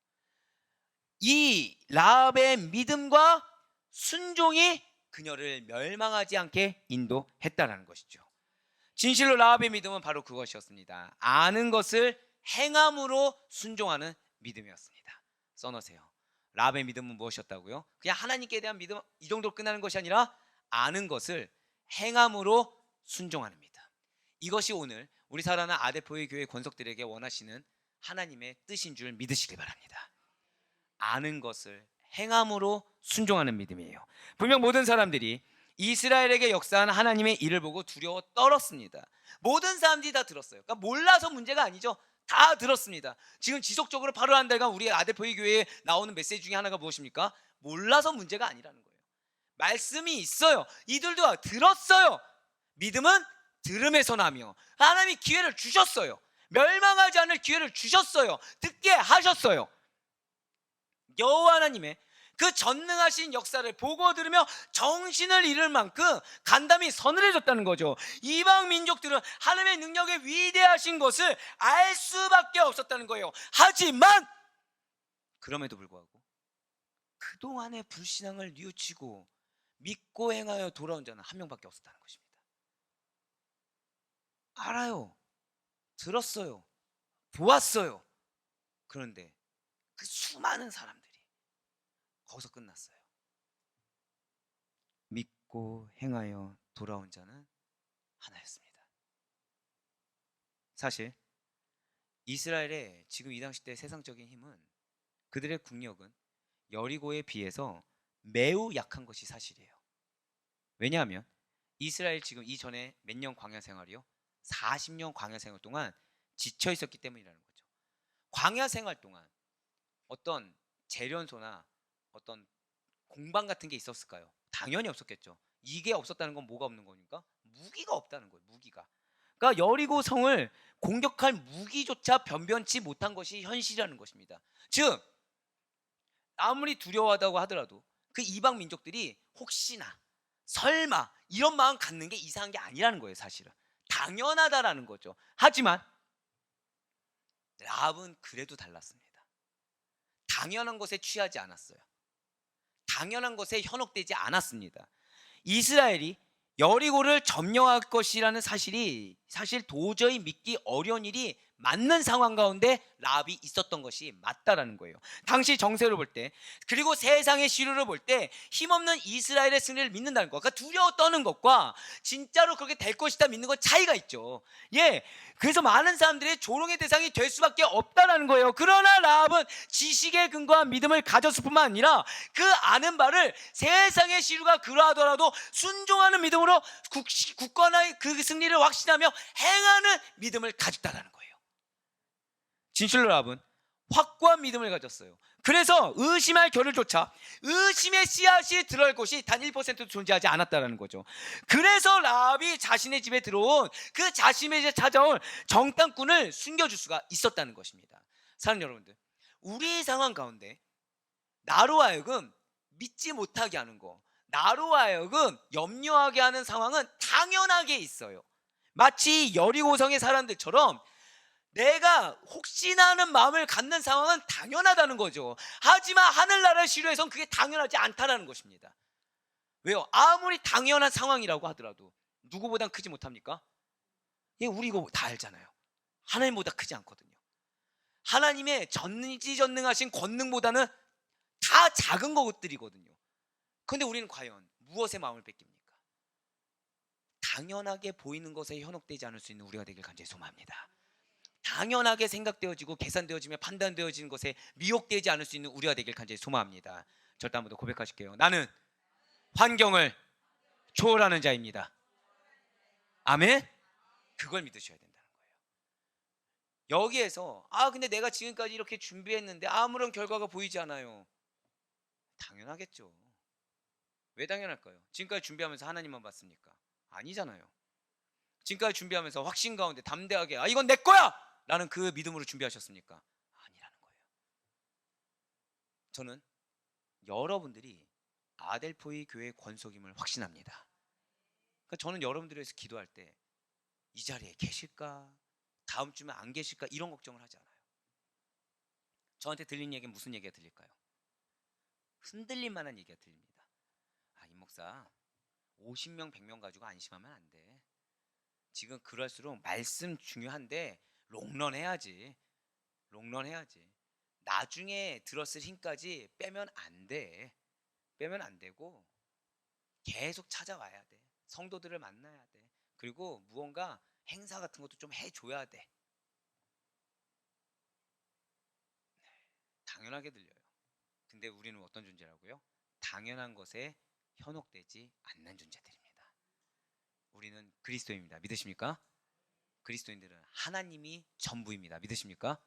이 라합의 믿음과 순종이 그녀를 멸망하지 않게 인도했다라는 것이죠. 진실로 라합의 믿음은 바로 그것이었습니다. 아는 것을 행함으로 순종하는 믿음이었습니다. 써놓으세요. 라합의 믿음은 무엇이었다고요? 그냥 하나님께 대한 믿음 이 정도로 끝나는 것이 아니라 아는 것을 행함으로 순종하는 믿음. 이것이 오늘 우리 사랑하는 아데포의 교회 권속들에게 원하시는 하나님의 뜻인 줄 믿으시기 바랍니다. 아는 것을 행함으로 순종하는 믿음이에요. 분명 모든 사람들이 이스라엘에게 역사한 하나님의 일을 보고 두려워 떨었습니다. 모든 사람들이 다 들었어요. 그러니까 몰라서 문제가 아니죠. 다 들었습니다. 지금 지속적으로 8월 한 달간 우리 아데포의 교회에 나오는 메시지 중에 하나가 무엇입니까? 몰라서 문제가 아니라는 거예요. 말씀이 있어요. 이들도 들었어요. 믿음은 들음에서 나며 하나님이 기회를 주셨어요. 멸망하지 않을 기회를 주셨어요. 듣게 하셨어요. 여호와 하나님의 그 전능하신 역사를 보고 들으며 정신을 잃을 만큼 간담이 서늘해졌다는 거죠. 이방 민족들은 하나님의 능력의 위대하신 것을 알 수밖에 없었다는 거예요. 하지만 그럼에도 불구하고 그동안의 불신앙을 뉘우치고 믿고 행하여 돌아온 자는 한 명밖에 없었다는 것입니다. 알아요. 들었어요. 보았어요. 그런데 그 수많은 사람들이 거기서 끝났어요. 믿고 행하여 돌아온 자는 하나였습니다. 사실 이스라엘의 지금 이 당시 때 세상적인 힘은, 그들의 국력은 여리고에 비해서 매우 약한 것이 사실이에요. 왜냐하면 이스라엘 지금 이전에 몇 년 광야 생활이요? 40년 광야 생활 동안 지쳐 있었기 때문이라는 거죠. 광야 생활 동안 어떤 재련소나 어떤 공방 같은 게 있었을까요? 당연히 없었겠죠. 이게 없었다는 건 뭐가 없는 거니까? 무기가 없다는 거예요. 무기가. 그러니까 여리고 성을 공격할 무기조차 변변치 못한 것이 현실이라는 것입니다. 즉 아무리 두려워하다고 하더라도 그 이방 민족들이 혹시나 설마 이런 마음 갖는 게 이상한 게 아니라는 거예요. 사실은 당연하다라는 거죠. 하지만 라합은 그래도 달랐습니다. 당연한 것에 취하지 않았어요. 당연한 것에 현혹되지 않았습니다. 이스라엘이 여리고를 점령할 것이라는 사실이 사실 도저히 믿기 어려운 일이 맞는 상황 가운데 라합이 있었던 것이 맞다라는 거예요. 당시 정세를 볼 때, 그리고 세상의 시류를 볼 때 힘없는 이스라엘의 승리를 믿는다는 것, 그러니까 두려워 떠는 것과 진짜로 그렇게 될 것이다 믿는 건 차이가 있죠. 예, 그래서 많은 사람들이 조롱의 대상이 될 수밖에 없다라는 거예요. 그러나 라합은 지식에 근거한 믿음을 가졌을 뿐만 아니라 그 아는 바를 세상의 시류가 그러하더라도 순종하는 믿음으로 굳건한 그 승리를 확신하며 행하는 믿음을 가졌다라는 거예요. 진실로 라합은 확고한 믿음을 가졌어요. 그래서 의심할 겨를조차 의심의 씨앗이 들어갈 곳이 단 1%도 존재하지 않았다는 거죠. 그래서 라합이 자신의 집에 들어온 그 자신의 집에 찾아온 정탐꾼을 숨겨줄 수가 있었다는 것입니다. 사랑하는 여러분들, 우리 상황 가운데 나로 하여금 믿지 못하게 하는 거, 나로 하여금 염려하게 하는 상황은 당연하게 있어요. 마치 여리고성의 사람들처럼 내가 혹시나 하는 마음을 갖는 상황은 당연하다는 거죠. 하지만 하늘나라의 시류에선 그게 당연하지 않다는 것입니다. 왜요? 아무리 당연한 상황이라고 하더라도 누구보단 크지 못합니까? 예, 우리 이거 다 알잖아요. 하나님보다 크지 않거든요. 하나님의 전지전능하신 권능보다는 다 작은 것들이거든요. 그런데 우리는 과연 무엇에 마음을 뺏깁니까? 당연하게 보이는 것에 현혹되지 않을 수 있는 우리가 되길 간절히 소망합니다. 당연하게 생각되어지고 계산되어지며 판단되어지는 것에 미혹되지 않을 수 있는 우리가 되길 간절히 소망합니다. 절대 한번 더 고백하실게요. 나는 환경을 초월하는 자입니다. 아멘? 그걸 믿으셔야 된다는 거예요. 여기에서 근데 내가 지금까지 이렇게 준비했는데 아무런 결과가 보이지 않아요. 당연하겠죠. 왜 당연할까요? 지금까지 준비하면서 하나님만 봤습니까? 아니잖아요. 지금까지 준비하면서 확신 가운데 담대하게 이건 내 거야! 라는 그 믿음으로 준비하셨습니까? 아니라는 거예요. 저는 여러분들이 아델포이 교회의 권속임을 확신합니다. 그러니까 저는 여러분들을 위해서 기도할 때 이 자리에 계실까? 다음 주면 안 계실까? 이런 걱정을 하지 않아요. 저한테 들리는 얘기는 무슨 얘기가 들릴까요? 흔들릴 만한 얘기가 들립니다. 임 목사 50명 100명 가지고 안심하면 안 돼. 지금 그럴수록 말씀 중요한데 롱런 해야지. 나중에 들었을 힘까지 빼면 안 돼. 빼면 안 되고 계속 찾아와야 돼. 성도들을 만나야 돼. 그리고 무언가 행사 같은 것도 좀 해줘야 돼. 당연하게 들려요. 근데 우리는 어떤 존재라고요? 당연한 것에 현혹되지 않는 존재들입니다. 우리는 그리스도입니다. 믿으십니까? 그리스도인들은 하나님이 전부입니다. 믿으십니까?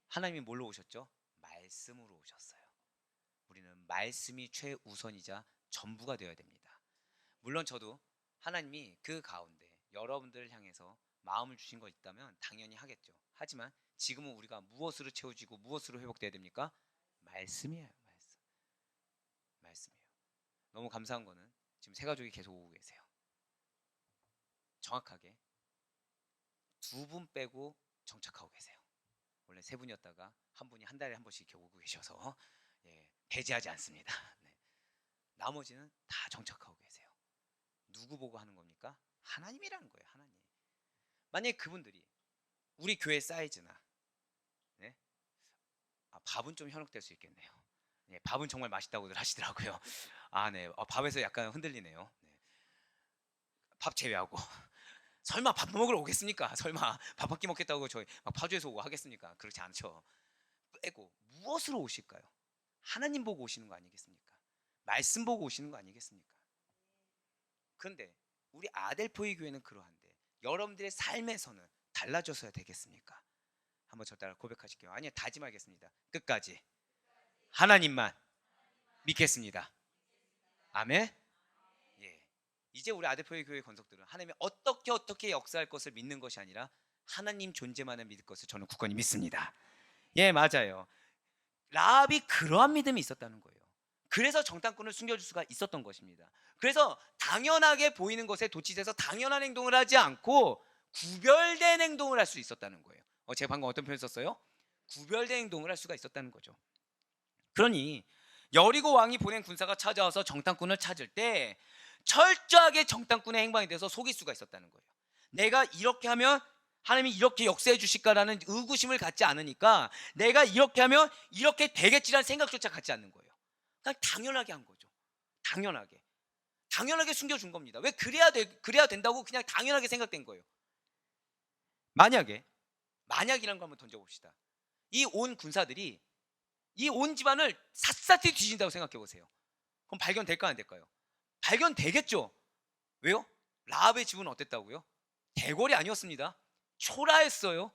하나님이 뭘로 오셨죠? 말씀으로 오셨어요. 우리는 말씀이 최우선이자 전부가 되어야 됩니다. 물론 저도 하나님이 그 가운데 여러분들을 향해서 마음을 주신 거 있다면 당연히 하겠죠. 하지만 지금은 우리가 무엇으로 채워지고 무엇으로 회복돼야 됩니까? 말씀이에요. 말씀이에요. 너무 감사한 거는 지금 세 가족이 계속 오고 계세요. 정확하게 두 분 빼고 정착하고 계세요. 원래 세 분이었다가 한 분이 한 달에 한 번씩 이렇게 오고 계셔서 배제하지 않습니다. 네. 나머지는 다 정착하고 계세요. 누구 보고 하는 겁니까? 하나님이라는 거예요. 하나님. 만약에 그분들이 우리 교회 사이즈나 네? 밥은 좀 현혹될 수 있겠네요. 네, 밥은 정말 맛있다고들 하시더라고요. 네. 밥에서 약간 흔들리네요. 네. 밥 제외하고 설마 밥 먹으러 오겠습니까? 설마 밥 한 끼 먹겠다고 저희 막 파주에서 오고 하겠습니까? 그렇지 않죠. 빼고 무엇으로 오실까요? 하나님 보고 오시는 거 아니겠습니까? 말씀 보고 오시는 거 아니겠습니까? 그런데 우리 아델포이 교회는 그러한데 여러분들의 삶에서는 달라져서야 되겠습니까? 한번 저 따라 고백하실게요. 아니요, 다짐하겠습니다. 끝까지 하나님만 믿겠습니다. 아멘. 예. 이제 우리 아델포이 교회 건석들은 하나님이 어떻게 역사할 것을 믿는 것이 아니라 하나님 존재만을 믿을 것을 저는 굳건히 믿습니다. 예, 맞아요. 라합이 그러한 믿음이 있었다는 거예요. 그래서 정탐꾼을 숨겨줄 수가 있었던 것입니다. 그래서 당연하게 보이는 것에 도취돼서 당연한 행동을 하지 않고 구별된 행동을 할 수 있었다는 거예요. 제가 방금 어떤 표현 썼어요? 구별된 행동을 할 수가 있었다는 거죠. 그러니 여리고 왕이 보낸 군사가 찾아와서 정탐꾼을 찾을 때 철저하게 정탐꾼의 행방에 대해서 속일 수가 있었다는 거예요. 내가 이렇게 하면 하나님이 이렇게 역사해 주실까라는 의구심을 갖지 않으니까 내가 이렇게 하면 이렇게 되겠지라는 생각조차 갖지 않는 거예요. 그냥 당연하게 한 거죠. 당연하게 숨겨준 겁니다. 왜 그래야 된다고 그냥 당연하게 생각된 거예요. 만약이란 걸 한번 던져봅시다. 이 온 군사들이 이 온 집안을 샅샅이 뒤진다고 생각해 보세요. 그럼 발견될까 안 될까요? 발견되겠죠. 왜요? 라합의 집은 어땠다고요? 대궐이 아니었습니다. 초라했어요.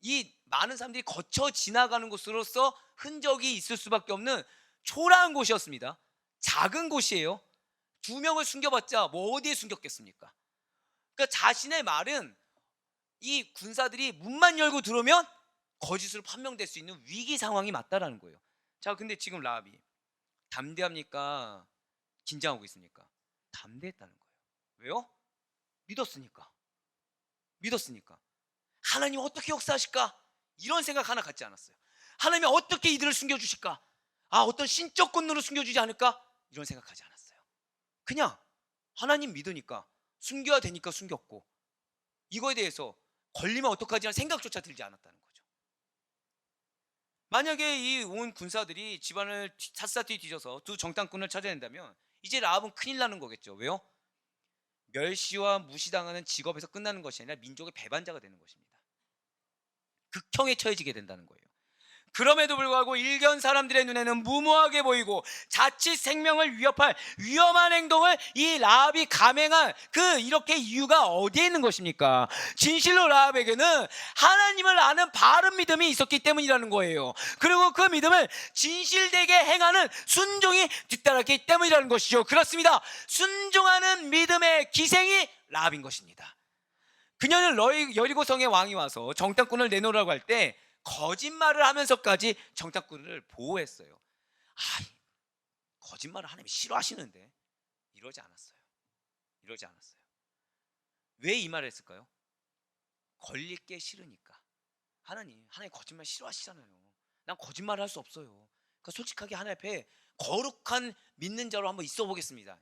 이 많은 사람들이 거쳐 지나가는 곳으로서 흔적이 있을 수밖에 없는 초라한 곳이었습니다. 작은 곳이에요. 2명을 숨겨봤자 뭐 어디에 숨겼겠습니까? 그러니까 자신의 말은 이 군사들이 문만 열고 들어오면 거짓으로 판명될 수 있는 위기 상황이 맞다라는 거예요. 자, 근데 지금 라합이 담대합니까? 긴장하고 있습니까? 담대했다는 거예요. 왜요? 믿었으니까. 하나님 어떻게 역사하실까? 이런 생각 하나 갖지 않았어요. 하나님이 어떻게 이들을 숨겨주실까? 어떤 신적 권능으로 숨겨주지 않을까? 이런 생각하지 않았어요. 그냥 하나님 믿으니까 숨겨야 되니까 숨겼고 이거에 대해서 걸리면 어떡하지? 하는 생각조차 들지 않았다는 거죠. 만약에 이 온 군사들이 집안을 샅샅이 뒤져서 두 정탐꾼을 찾아낸다면 이제 라합은 큰일 나는 거겠죠. 왜요? 멸시와 무시당하는 직업에서 끝나는 것이 아니라 민족의 배반자가 되는 것입니다. 극형에 처해지게 된다는 거예요. 그럼에도 불구하고 일견 사람들의 눈에는 무모하게 보이고 자칫 생명을 위협할 위험한 행동을 이 라합이 감행한 이렇게 이유가 어디에 있는 것입니까? 진실로 라합에게는 하나님을 아는 바른 믿음이 있었기 때문이라는 거예요. 그리고 그 믿음을 진실되게 행하는 순종이 뒤따랐기 때문이라는 것이죠. 그렇습니다. 순종하는 믿음의 기생이 라합인 것입니다. 그녀는 여리고성의 왕이 와서 정탐꾼을 내놓으라고 할 때 거짓말을 하면서까지 정탐꾼을 보호했어요. 거짓말을 하나님이 싫어하시는데 이러지 않았어요. 왜 이 말을 했을까요? 걸릴 게 싫으니까. 하나님 거짓말 싫어하시잖아요. 난 거짓말을 할 수 없어요. 그러니까 솔직하게 하나님 앞에 거룩한 믿는 자로 한번 있어 보겠습니다.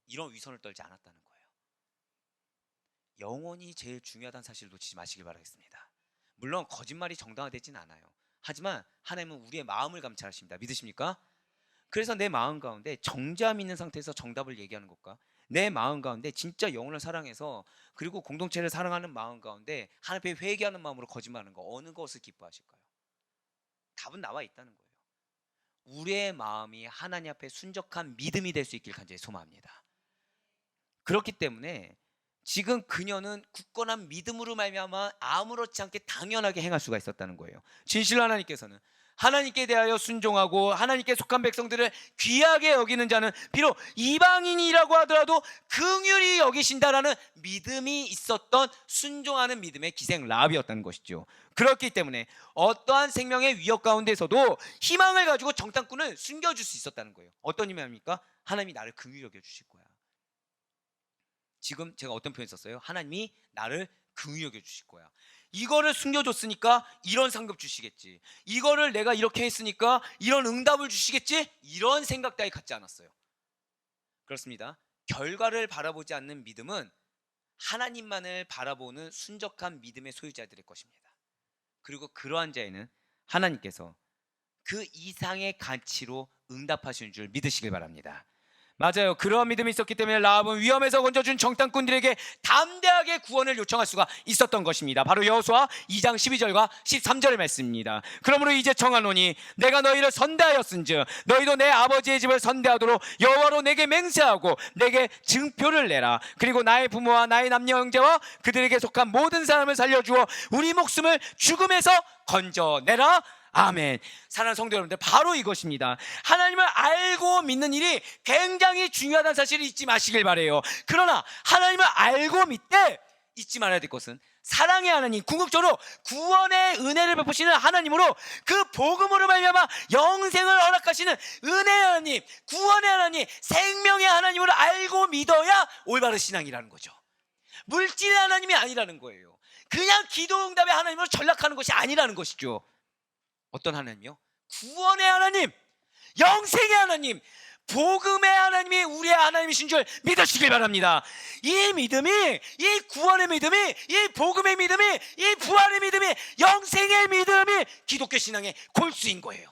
이런 위선을 떨지 않았다는 거예요. 영혼이 제일 중요하다는 사실을 놓치지 마시길 바라겠습니다. 물론 거짓말이 정당화되지는 않아요. 하지만 하나님은 우리의 마음을 감찰하십니다. 믿으십니까? 그래서 내 마음 가운데 정죄함이 있는 상태에서 정답을 얘기하는 것과 내 마음 가운데 진짜 영혼을 사랑해서 그리고 공동체를 사랑하는 마음 가운데 하나님 앞에 회개하는 마음으로 거짓말하는 거, 어느 것을 기뻐하실까요? 답은 나와 있다는 거예요. 우리의 마음이 하나님 앞에 순적한 믿음이 될 수 있길 간절히 소망합니다. 그렇기 때문에 지금 그녀는 굳건한 믿음으로 말미암아 아무렇지 않게 당연하게 행할 수가 있었다는 거예요. 진실로 하나님께서는 하나님께 대하여 순종하고 하나님께 속한 백성들을 귀하게 여기는 자는 비록 이방인이라고 하더라도 긍휼히 여기신다라는 믿음이 있었던 순종하는 믿음의 기생 라합이었다는 것이죠. 그렇기 때문에 어떠한 생명의 위협 가운데서도 희망을 가지고 정탐꾼을 숨겨줄 수 있었다는 거예요. 어떤 의미입니까? 하나님이 나를 긍휼히 여겨주실 거야. 지금 제가 어떤 표현 썼어요? 하나님이 나를 긍휼히 여겨주실 거야. 이거를 숨겨줬으니까 이런 상급 주시겠지. 이거를 내가 이렇게 했으니까 이런 응답을 주시겠지. 이런 생각 따위 갖지 않았어요. 그렇습니다. 결과를 바라보지 않는 믿음은 하나님만을 바라보는 순적한 믿음의 소유자들의 것입니다. 그리고 그러한 자에는 하나님께서 그 이상의 가치로 응답하시는 줄 믿으시길 바랍니다. 맞아요. 그러한 믿음이 있었기 때문에 라합은 위험에서 건져준 정탐꾼들에게 담대하게 구원을 요청할 수가 있었던 것입니다. 바로 여호수아 2장 12절과 13절의 말씀입니다. 그러므로 이제 청하노니 내가 너희를 선대하였은즉 너희도 내 아버지의 집을 선대하도록 여호와로 내게 맹세하고 내게 증표를 내라. 그리고 나의 부모와 나의 남녀 형제와 그들에게 속한 모든 사람을 살려주어 우리 목숨을 죽음에서 건져내라. 아멘. 사랑하는 성도 여러분들, 바로 이것입니다. 하나님을 알고 믿는 일이 굉장히 중요하다는 사실을 잊지 마시길 바라요. 그러나 하나님을 알고 믿되 잊지 말아야 될 것은 사랑의 하나님, 궁극적으로 구원의 은혜를 베푸시는 하나님으로 그 복음으로 말미암아 영생을 허락하시는 은혜의 하나님, 구원의 하나님, 생명의 하나님을 알고 믿어야 올바른 신앙이라는 거죠. 물질의 하나님이 아니라는 거예요. 그냥 기도 응답의 하나님으로 전락하는 것이 아니라는 것이죠. 어떤 하나님이요? 구원의 하나님, 영생의 하나님, 복음의 하나님이 우리의 하나님이신 줄 믿으시길 바랍니다. 이 믿음이, 이 구원의 믿음이, 이 복음의 믿음이, 이 부활의 믿음이, 영생의 믿음이 기독교 신앙의 골수인 거예요.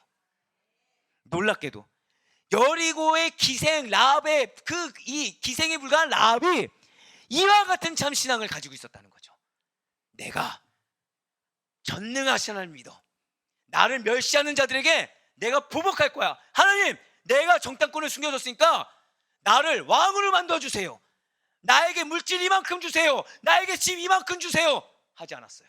놀랍게도 여리고의 기생 라합의 이 기생에 불과한 라합이 이와 같은 참 신앙을 가지고 있었다는 거죠. 내가 전능하신 하나님을 믿어. 나를 멸시하는 자들에게 내가 보복할 거야. 하나님, 내가 정탐꾼을 숨겨줬으니까 나를 왕으로 만들어주세요. 나에게 물질 이만큼 주세요. 나에게 집 이만큼 주세요. 하지 않았어요.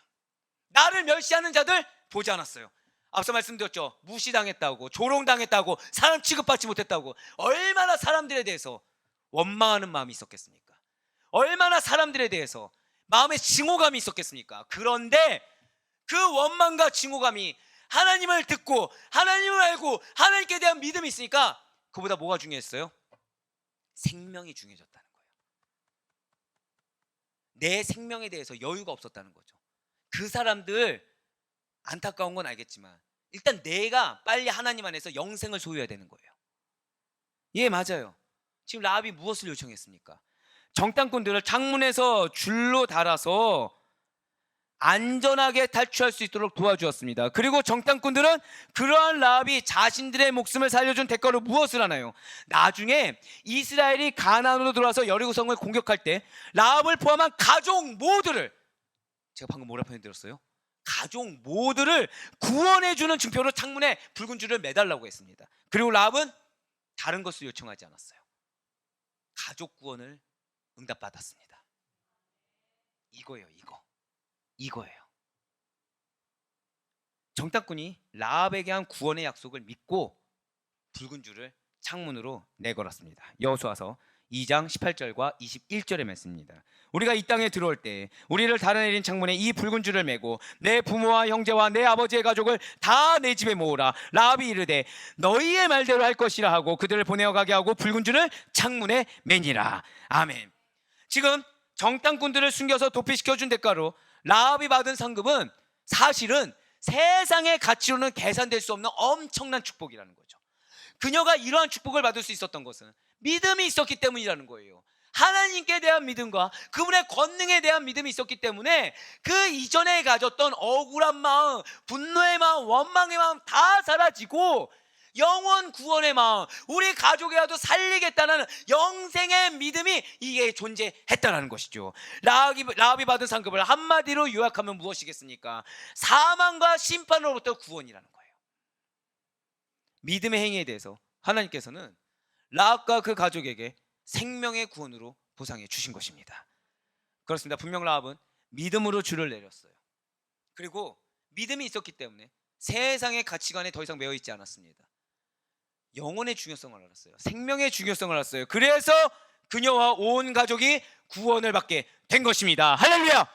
나를 멸시하는 자들 보지 않았어요. 앞서 말씀드렸죠. 무시당했다고, 조롱당했다고, 사람 취급받지 못했다고. 얼마나 사람들에 대해서 원망하는 마음이 있었겠습니까? 얼마나 사람들에 대해서 마음에 징호감이 있었겠습니까? 그런데 그 원망과 징호감이 하나님을 듣고 하나님을 알고 하나님께 대한 믿음이 있으니까 그보다 뭐가 중요했어요? 생명이 중요해졌다는 거예요. 내 생명에 대해서 여유가 없었다는 거죠. 그 사람들 안타까운 건 알겠지만 일단 내가 빨리 하나님 안에서 영생을 소유해야 되는 거예요. 예, 맞아요. 지금 라합이 무엇을 요청했습니까? 정탐꾼들을 창문에서 줄로 달아서 안전하게 탈출할 수 있도록 도와주었습니다. 그리고 정탐꾼들은 그러한 라합이 자신들의 목숨을 살려준 대가로 무엇을 하나요? 나중에 이스라엘이 가나안으로 들어와서 여리고성을 공격할 때 라합을 포함한 가족 모두를, 제가 방금 뭐라 표현드렸어요? 가족 모두를 구원해주는 증표로 창문에 붉은 줄을 매달라고 했습니다. 그리고 라합은 다른 것을 요청하지 않았어요. 가족 구원을 응답받았습니다. 이거예요, 이거예요. 정탐꾼이 라합에게 한 구원의 약속을 믿고 붉은 줄을 창문으로 내걸었습니다. 여호수아서 2장 18절과 21절의 말씀입니다. 우리가 이 땅에 들어올 때 우리를 달아내린 창문에 이 붉은 줄을 메고 내 부모와 형제와 내 아버지의 가족을 다 내 집에 모으라. 라합이 이르되 너희의 말대로 할 것이라 하고 그들을 보내어 가게 하고 붉은 줄을 창문에 매니라. 아멘. 지금 정탐꾼들을 숨겨서 도피시켜준 대가로 라합이 받은 상급은 사실은 세상의 가치로는 계산될 수 없는 엄청난 축복이라는 거죠. 그녀가 이러한 축복을 받을 수 있었던 것은 믿음이 있었기 때문이라는 거예요. 하나님께 대한 믿음과 그분의 권능에 대한 믿음이 있었기 때문에 그 이전에 가졌던 억울한 마음, 분노의 마음, 원망의 마음 다 사라지고 영원 구원의 마음, 우리 가족이라도 살리겠다는 영생의 믿음이 이게 존재했다는 것이죠. 라합이 받은 상급을 한마디로 요약하면 무엇이겠습니까? 사망과 심판으로부터 구원이라는 거예요. 믿음의 행위에 대해서 하나님께서는 라합과 그 가족에게 생명의 구원으로 보상해 주신 것입니다. 그렇습니다. 분명 라합은 믿음으로 줄을 내렸어요. 그리고 믿음이 있었기 때문에 세상의 가치관에 더 이상 매여 있지 않았습니다. 영혼의 중요성을 알았어요. 생명의 중요성을 알았어요. 그래서 그녀와 온 가족이 구원을 받게 된 것입니다. 할렐루야!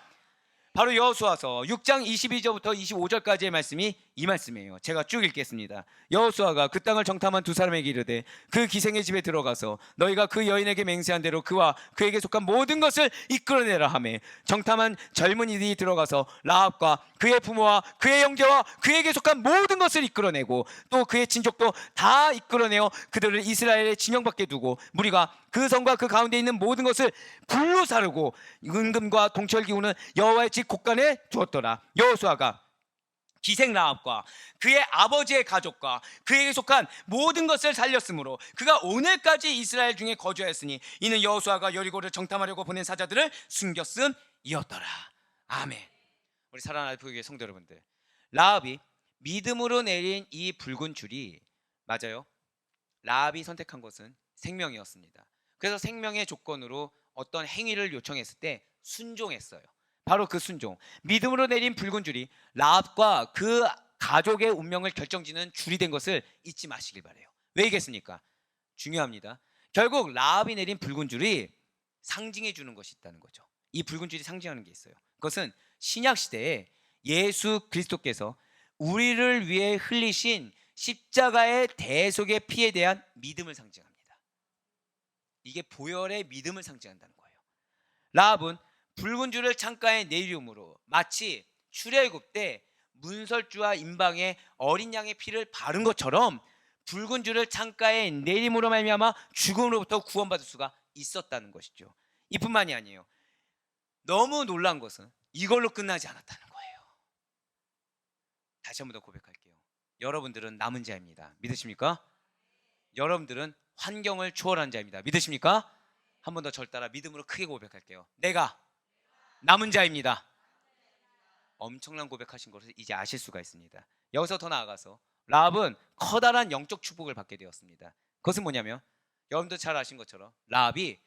바로 여호수아서 6장 22절부터 25절까지의 말씀이 이 말씀이에요. 제가 쭉 읽겠습니다. 여호수아가 그 땅을 정탐한 두 사람에게 이르되 그 기생의 집에 들어가서 너희가 그 여인에게 맹세한 대로 그와 그에게 속한 모든 것을 이끌어내라 하매 정탐한 젊은이들이 들어가서 라합과 그의 부모와 그의 형제와 그에게 속한 모든 것을 이끌어내고 또 그의 친족도 다 이끌어내어 그들을 이스라엘의 진영 밖에 두고 무리가 그 성과 그 가운데 있는 모든 것을 불로 사르고 은금과 동철 기우는 여호와의 집 곳간에 두었더라. 여호수아가 기생 라합과 그의 아버지의 가족과 그에게 속한 모든 것을 살렸으므로 그가 오늘까지 이스라엘 중에 거주하였으니 이는 여호수아가 여리고를 정탐하려고 보낸 사자들을 숨겼음이었더라. 아멘. 우리 사랑하는 교회 성도 여러분들, 라합이 믿음으로 내린 이 붉은 줄이 맞아요. 라합이 선택한 것은 생명이었습니다. 그래서 생명의 조건으로 어떤 행위를 요청했을 때 순종했어요. 바로 그 순종, 믿음으로 내린 붉은 줄이 라합과 그 가족의 운명을 결정짓는 줄이 된 것을 잊지 마시길 바래요. 왜이겠습니까? 중요합니다. 결국 라합이 내린 붉은 줄이 상징해 주는 것이 있다는 거죠. 이 붉은 줄이 상징하는 게 있어요. 그것은 신약 시대에 예수 그리스도께서 우리를 위해 흘리신 십자가의 대속의 피에 대한 믿음을 상징합니다. 이게 보혈의 믿음을 상징한다는 거예요. 라합은 붉은 줄을 창가에 내리움으로 마치 출애굽 때 문설주와 임방에 어린 양의 피를 바른 것처럼 붉은 줄을 창가에 내림으로 말미암아 죽음으로부터 구원받을 수가 있었다는 것이죠. 이뿐만이 아니에요. 너무 놀란 것은 이걸로 끝나지 않았다는 거예요. 다시 한 번 더 고백할게요. 여러분들은 남은 자입니다. 믿으십니까? 여러분들은 환경을 초월한 자입니다. 믿으십니까? 한 번 더 절 따라 믿음으로 크게 고백할게요. 내가 남은 자입니다. 엄청난 고백하신 것을 이제 아실 수가 있습니다. 여기서 더 나아가서 라합은 커다란 영적 축복을 받게 되었습니다. 그것은 뭐냐면 여러분도 잘 아신 것처럼 라합이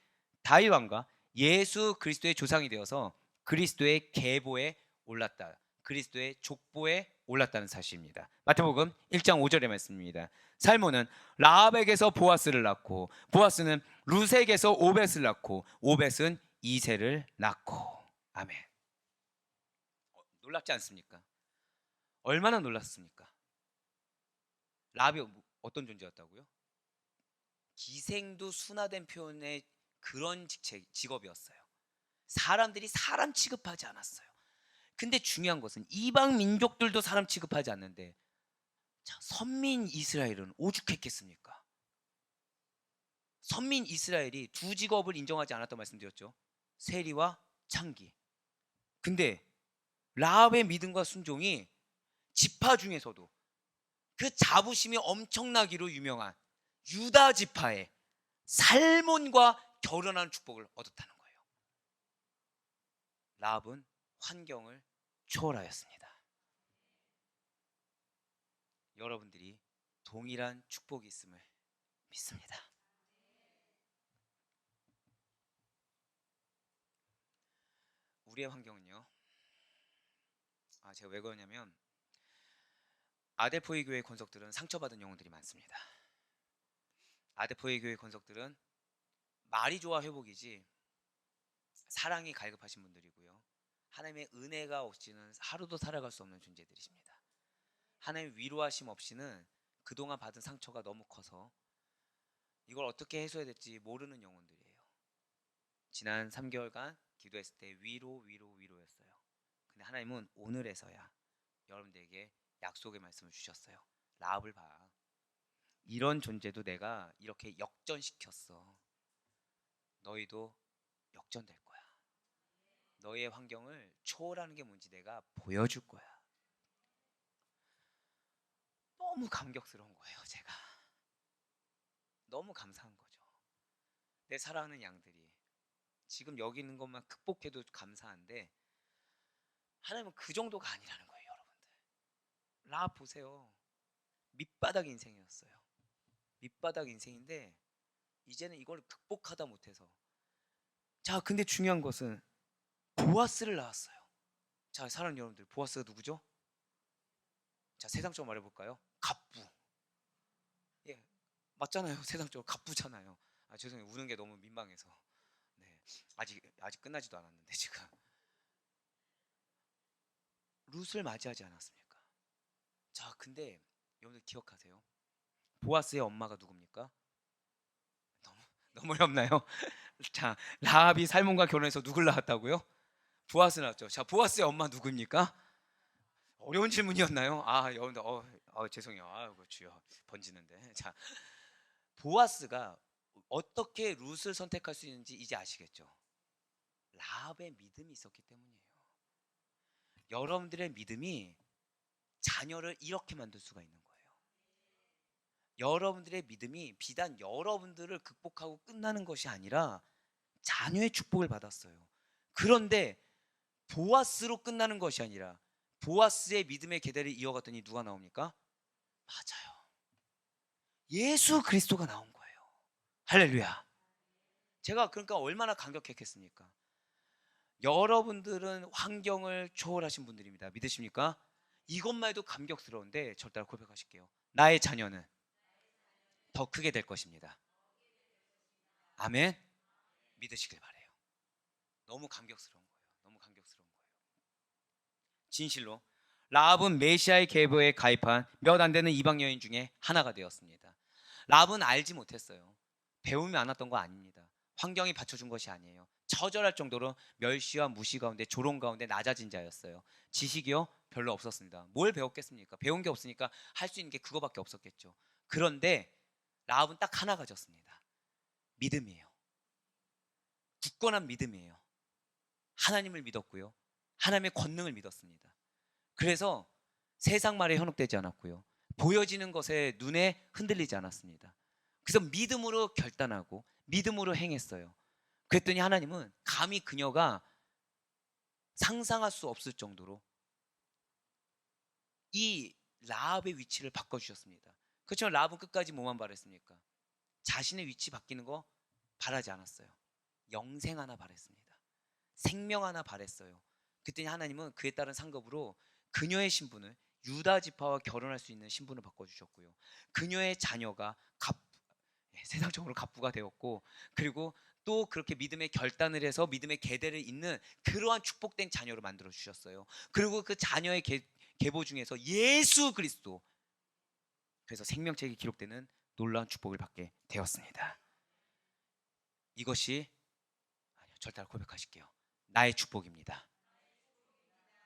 다윗 왕과 예수 그리스도의 조상이 되어서 그리스도의 계보에 올랐다. 그리스도의 족보에 올랐다는 사실입니다. 마태복음 1장 5절의 말씀입니다. 살몬은 라합에게서 보아스를 낳고 보아스는 루색에서 오벳을 낳고 오벳은 이새를 낳고. 아멘. 놀랍지 않습니까? 얼마나 놀랐습니까? 라합이 어떤 존재였다고요? 기생도 순화된 표현의 그런 직업이었어요. 사람들이 사람 취급하지 않았어요. 근데 중요한 것은 이방 민족들도 사람 취급하지 않는데 자, 선민 이스라엘은 오죽했겠습니까? 선민 이스라엘이 두 직업을 인정하지 않았다고 말씀드렸죠. 세리와 창기. 근데 라합의 믿음과 순종이 지파 중에서도 그 자부심이 엄청나기로 유명한 유다 지파의 살몬과 결혼하는 축복을 얻었다는 거예요. 라합은 환경을 초월하였습니다. 여러분들이 동일한 축복이 있음을 믿습니다. 우리의 환경은요. 제가 왜 그러냐면 아델포이 교회 권속들은 상처받은 영혼들이 많습니다. 아델포이 교회 권속들은 말이 좋아 회복이지 사랑이 갈급하신 분들이고요. 하나님의 은혜가 없이는 하루도 살아갈 수 없는 존재들이십니다. 하나님의 위로하심 없이는 그동안 받은 상처가 너무 커서 이걸 어떻게 해소해야 될지 모르는 영혼들이에요. 지난 3개월간 기도했을 때 위로였어요. 근데 하나님은 오늘에서야 여러분들에게 약속의 말씀을 주셨어요. 라합을 봐. 이런 존재도 내가 이렇게 역전시켰어. 너희도 역전될 거야. 너희의 환경을 초월하는 게 뭔지 내가 보여줄 거야. 너무 감격스러운 거예요. 제가 너무 감사한 거죠. 내 사랑하는 양들이 지금 여기 있는 것만 극복해도 감사한데 하나님은 그 정도가 아니라는 거예요. 여러분들 라합 보세요. 밑바닥 인생이었어요. 밑바닥 인생인데 이제는 이걸 극복하다 못해서 자, 근데 중요한 것은 보아스를 낳았어요. 자, 사랑하는 여러분들, 보아스가 누구죠? 자, 세상적으로 말해볼까요? 갑부. 예, 맞잖아요. 세상적으로 갑부잖아요. 아, 죄송해요. 우는 게 너무 민망해서. 네, 아직 끝나지도 않았는데 지금 룻을 맞이하지 않았습니까? 자, 근데 여러분들 기억하세요. 보아스의 엄마가 누굽니까? 너무 너무 어렵나요? 자, 라합이 살몬과 결혼해서 누굴 낳았다고요? 보아스 낳았죠. 자, 보아스의 엄마 누굽니까? 어려운 질문이었나요? 아, 여러분들 죄송해요. 그 주여 번지는데. 자, 보아스가 어떻게 룻을 선택할 수 있는지 이제 아시겠죠? 라합의 믿음이 있었기 때문이에요. 여러분들의 믿음이 자녀를 이렇게 만들 수가 있는 거예요. 여러분들의 믿음이 비단 여러분들을 극복하고 끝나는 것이 아니라 자녀의 축복을 받았어요. 그런데 보아스로 끝나는 것이 아니라 보아스의 믿음의 계대를 이어갔더니 누가 나옵니까? 맞아요. 예수 그리스도가 나온 거예요. 할렐루야. 제가 그러니까 얼마나 감격했겠습니까? 여러분들은 환경을 초월하신 분들입니다. 믿으십니까? 이것만 해도 감격스러운데 저를 따라 고백하실게요. 나의 자녀는 더 크게 될 것입니다. 아멘. 믿으시길 바래요. 너무 감격스러운 거예요. 너무 감격스러운 거예요. 진실로 라합은 메시아의 계보에 가입한 몇 안 되는 이방 여인 중에 하나가 되었습니다. 라합은 알지 못했어요. 배움이 많았던 거 아닙니다. 환경이 받쳐준 것이 아니에요. 처절할 정도로 멸시와 무시 가운데 조롱 가운데 낮아진 자였어요. 지식이요? 별로 없었습니다. 뭘 배웠겠습니까? 배운 게 없으니까 할 수 있는 게 그거밖에 없었겠죠. 그런데 라합은 딱 하나 가졌습니다. 믿음이에요. 굳건한 믿음이에요. 하나님을 믿었고요. 하나님의 권능을 믿었습니다. 그래서 세상 말에 현혹되지 않았고요. 보여지는 것에 눈에 흔들리지 않았습니다. 그래서 믿음으로 결단하고 믿음으로 행했어요. 그랬더니 하나님은 감히 그녀가 상상할 수 없을 정도로 이 라합의 위치를 바꿔주셨습니다. 그렇지만 라합은 끝까지 뭐만 바랬습니까? 자신의 위치 바뀌는 거 바라지 않았어요. 영생 하나 바랬습니다. 생명 하나 바랬어요. 그랬더니 하나님은 그에 따른 상급으로 그녀의 신분을 유다 지파와 결혼할 수 있는 신분을 바꿔주셨고요. 그녀의 자녀가 세상적으로 갑부가 되었고, 그리고 또 그렇게 믿음의 결단을 해서 믿음의 계대를 잇는 그러한 축복된 자녀로 만들어 주셨어요. 그리고 그 자녀의 계보 중에서 예수 그리스도, 그래서 생명책에 기록되는 놀라운 축복을 받게 되었습니다. 이것이 절대 고백하실게요. 나의 축복입니다.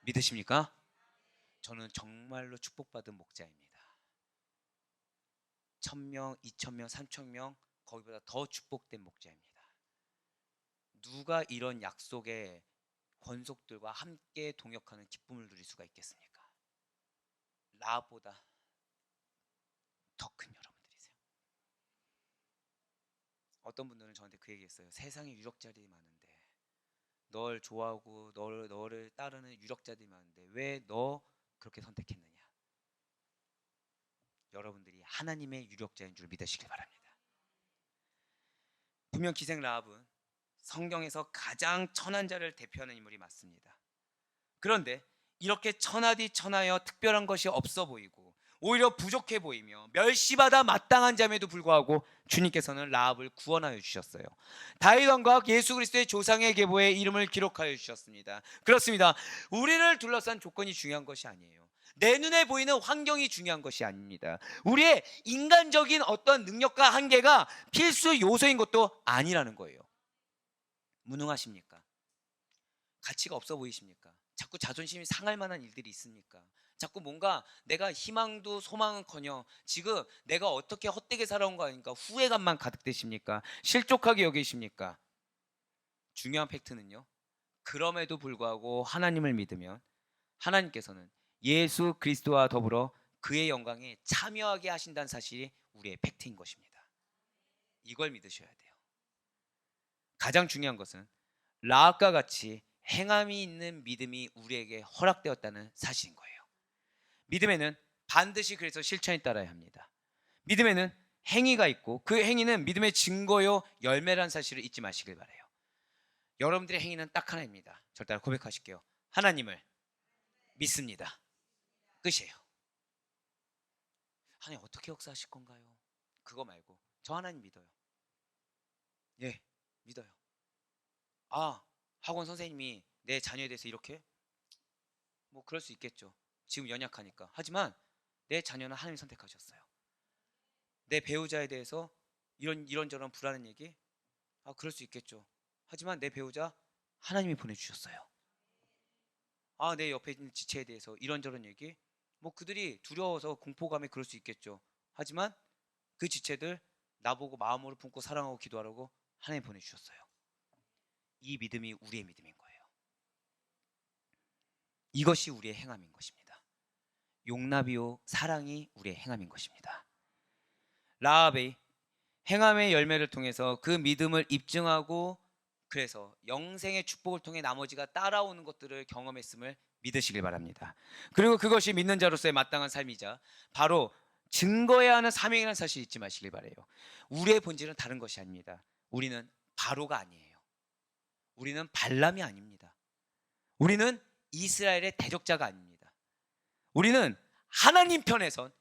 믿으십니까? 저는 정말로 축복받은 목자입니다. 1000명, 2000명, 3000명 거기보다 더 축복된 목자입니다. 누가 이런 약속의 권속들과 함께 동역하는 기쁨을 누릴 수가 있겠습니까? 라합보다 더 큰 여러분들이세요. 어떤 분들은 저한테 그 얘기했어요. 세상에 유력자들이 많은데, 널 좋아하고 너를 따르는 유력자들이 많은데 왜 너 그렇게 선택했느냐? 여러분들이 하나님의 유력자인 줄 믿으시길 바랍니다. 분명 기생 라합은 성경에서 가장 천한 자를 대표하는 인물이 맞습니다. 그런데 이렇게 천하디 천하여 특별한 것이 없어 보이고 오히려 부족해 보이며 멸시받아 마땅한 자임에도 불구하고 주님께서는 라합을 구원하여 주셨어요. 다윗 왕과 예수 그리스도의 조상의 계보에 이름을 기록하여 주셨습니다. 그렇습니다. 우리를 둘러싼 조건이 중요한 것이 아니에요. 내 눈에 보이는 환경이 중요한 것이 아닙니다. 우리의 인간적인 어떤 능력과 한계가 필수 요소인 것도 아니라는 거예요. 무능하십니까? 가치가 없어 보이십니까? 자꾸 자존심이 상할 만한 일들이 있습니까? 자꾸 뭔가 내가 희망도 소망은커녕 지금 내가 어떻게 헛되게 살아온 거 아닌가 후회감만 가득되십니까? 실족하게 여기십니까? 중요한 팩트는요, 그럼에도 불구하고 하나님을 믿으면 하나님께서는 예수 그리스도와 더불어 그의 영광에 참여하게 하신다는 사실이 우리의 팩트인 것입니다. 이걸 믿으셔야 돼요. 가장 중요한 것은 라합과 같이 행함이 있는 믿음이 우리에게 허락되었다는 사실인 거예요. 믿음에는 반드시 그래서 실천이 따라야 합니다. 믿음에는 행위가 있고 그 행위는 믿음의 증거요 열매라는 사실을 잊지 마시길 바라요. 여러분들의 행위는 딱 하나입니다. 저를 따라 고백하실게요. 하나님을 믿습니다. 끝이에요. 하나님 어떻게 역사하실 건가요? 그거 말고 저 하나님 믿어요. 예, 믿어요. 아, 학원 선생님이 내 자녀에 대해서 이렇게 뭐 그럴 수 있겠죠. 지금 연약하니까. 하지만 내 자녀는 하나님 선택하셨어요. 내 배우자에 대해서 이런저런 불안한 얘기, 아 그럴 수 있겠죠. 하지만 내 배우자 하나님이 보내주셨어요. 아, 내 옆에 있는 지체에 대해서 이런저런 얘기, 뭐 그들이 두려워서 공포감에 그럴 수 있겠죠. 하지만 그 지체들 나보고 마음으로 품고 사랑하고 기도하라고 하나님 보내주셨어요. 이 믿음이 우리의 믿음인 거예요. 이것이 우리의 행함인 것입니다. 용납이요 사랑이 우리의 행함인 것입니다. 라합의 행함의 열매를 통해서 그 믿음을 입증하고, 그래서 영생의 축복을 통해 나머지가 따라오는 것들을 경험했음을 믿으시길 바랍니다. 그리고 그것이 믿는 자로서의 마땅한 삶이자 바로 증거해야 하는 사명이라는 사실 잊지 마시길 바라요. 우리의 본질은 다른 것이 아닙니다. 우리는 바로가 아니에요. 우리는 발람이 아닙니다. 우리는 이스라엘의 대적자가 아닙니다. 우리는 하나님 편에선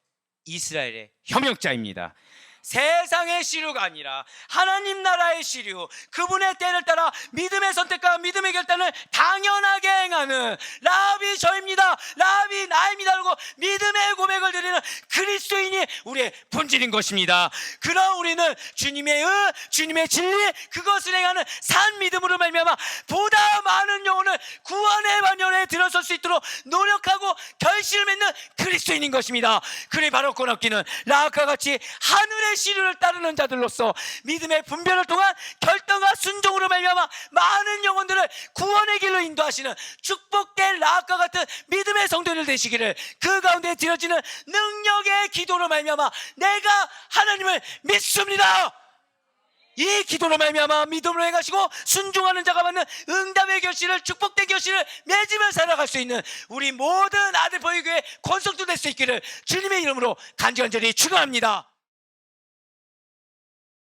이스라엘의 협력자입니다. 세상의 시류가 아니라 하나님 나라의 시류, 그분의 때를 따라 믿음의 선택과 믿음의 결단을 당연하게 행하는 라합이 저입니다, 라합이 나입니다 라고 믿음의 고백을 드리는 그리스도인이 우리의 본질인 것입니다. 그럼 우리는 주님의 의, 주님의 진리, 그것을 행하는 산 믿음으로 말미암아 보다 많은 영혼을 구원의 반열에 들어설 수 있도록 노력하고 결실을 맺는 그리스도인인 것입니다. 그리 바로 꼬납기는 라합과 같이 하늘의 시류를 따르는 자들로서 믿음의 분별을 통한 결단과 순종으로 말미암아 많은 영혼들을 구원의 길로 인도하시는 축복된 라합과 같은 믿음의 성도들 되시기를, 그 가운데 드려지는 능력의 기도로 말미암아 내가 하나님을 믿습니다, 이 기도로 말미암아 믿음으로 행하시고 순종하는 자가 받는 응답의 결실을, 축복된 결실을 맺으며 살아갈 수 있는 우리 모든 아들포유교회 권속도 될 수 있기를 주님의 이름으로 간절히 축원합니다.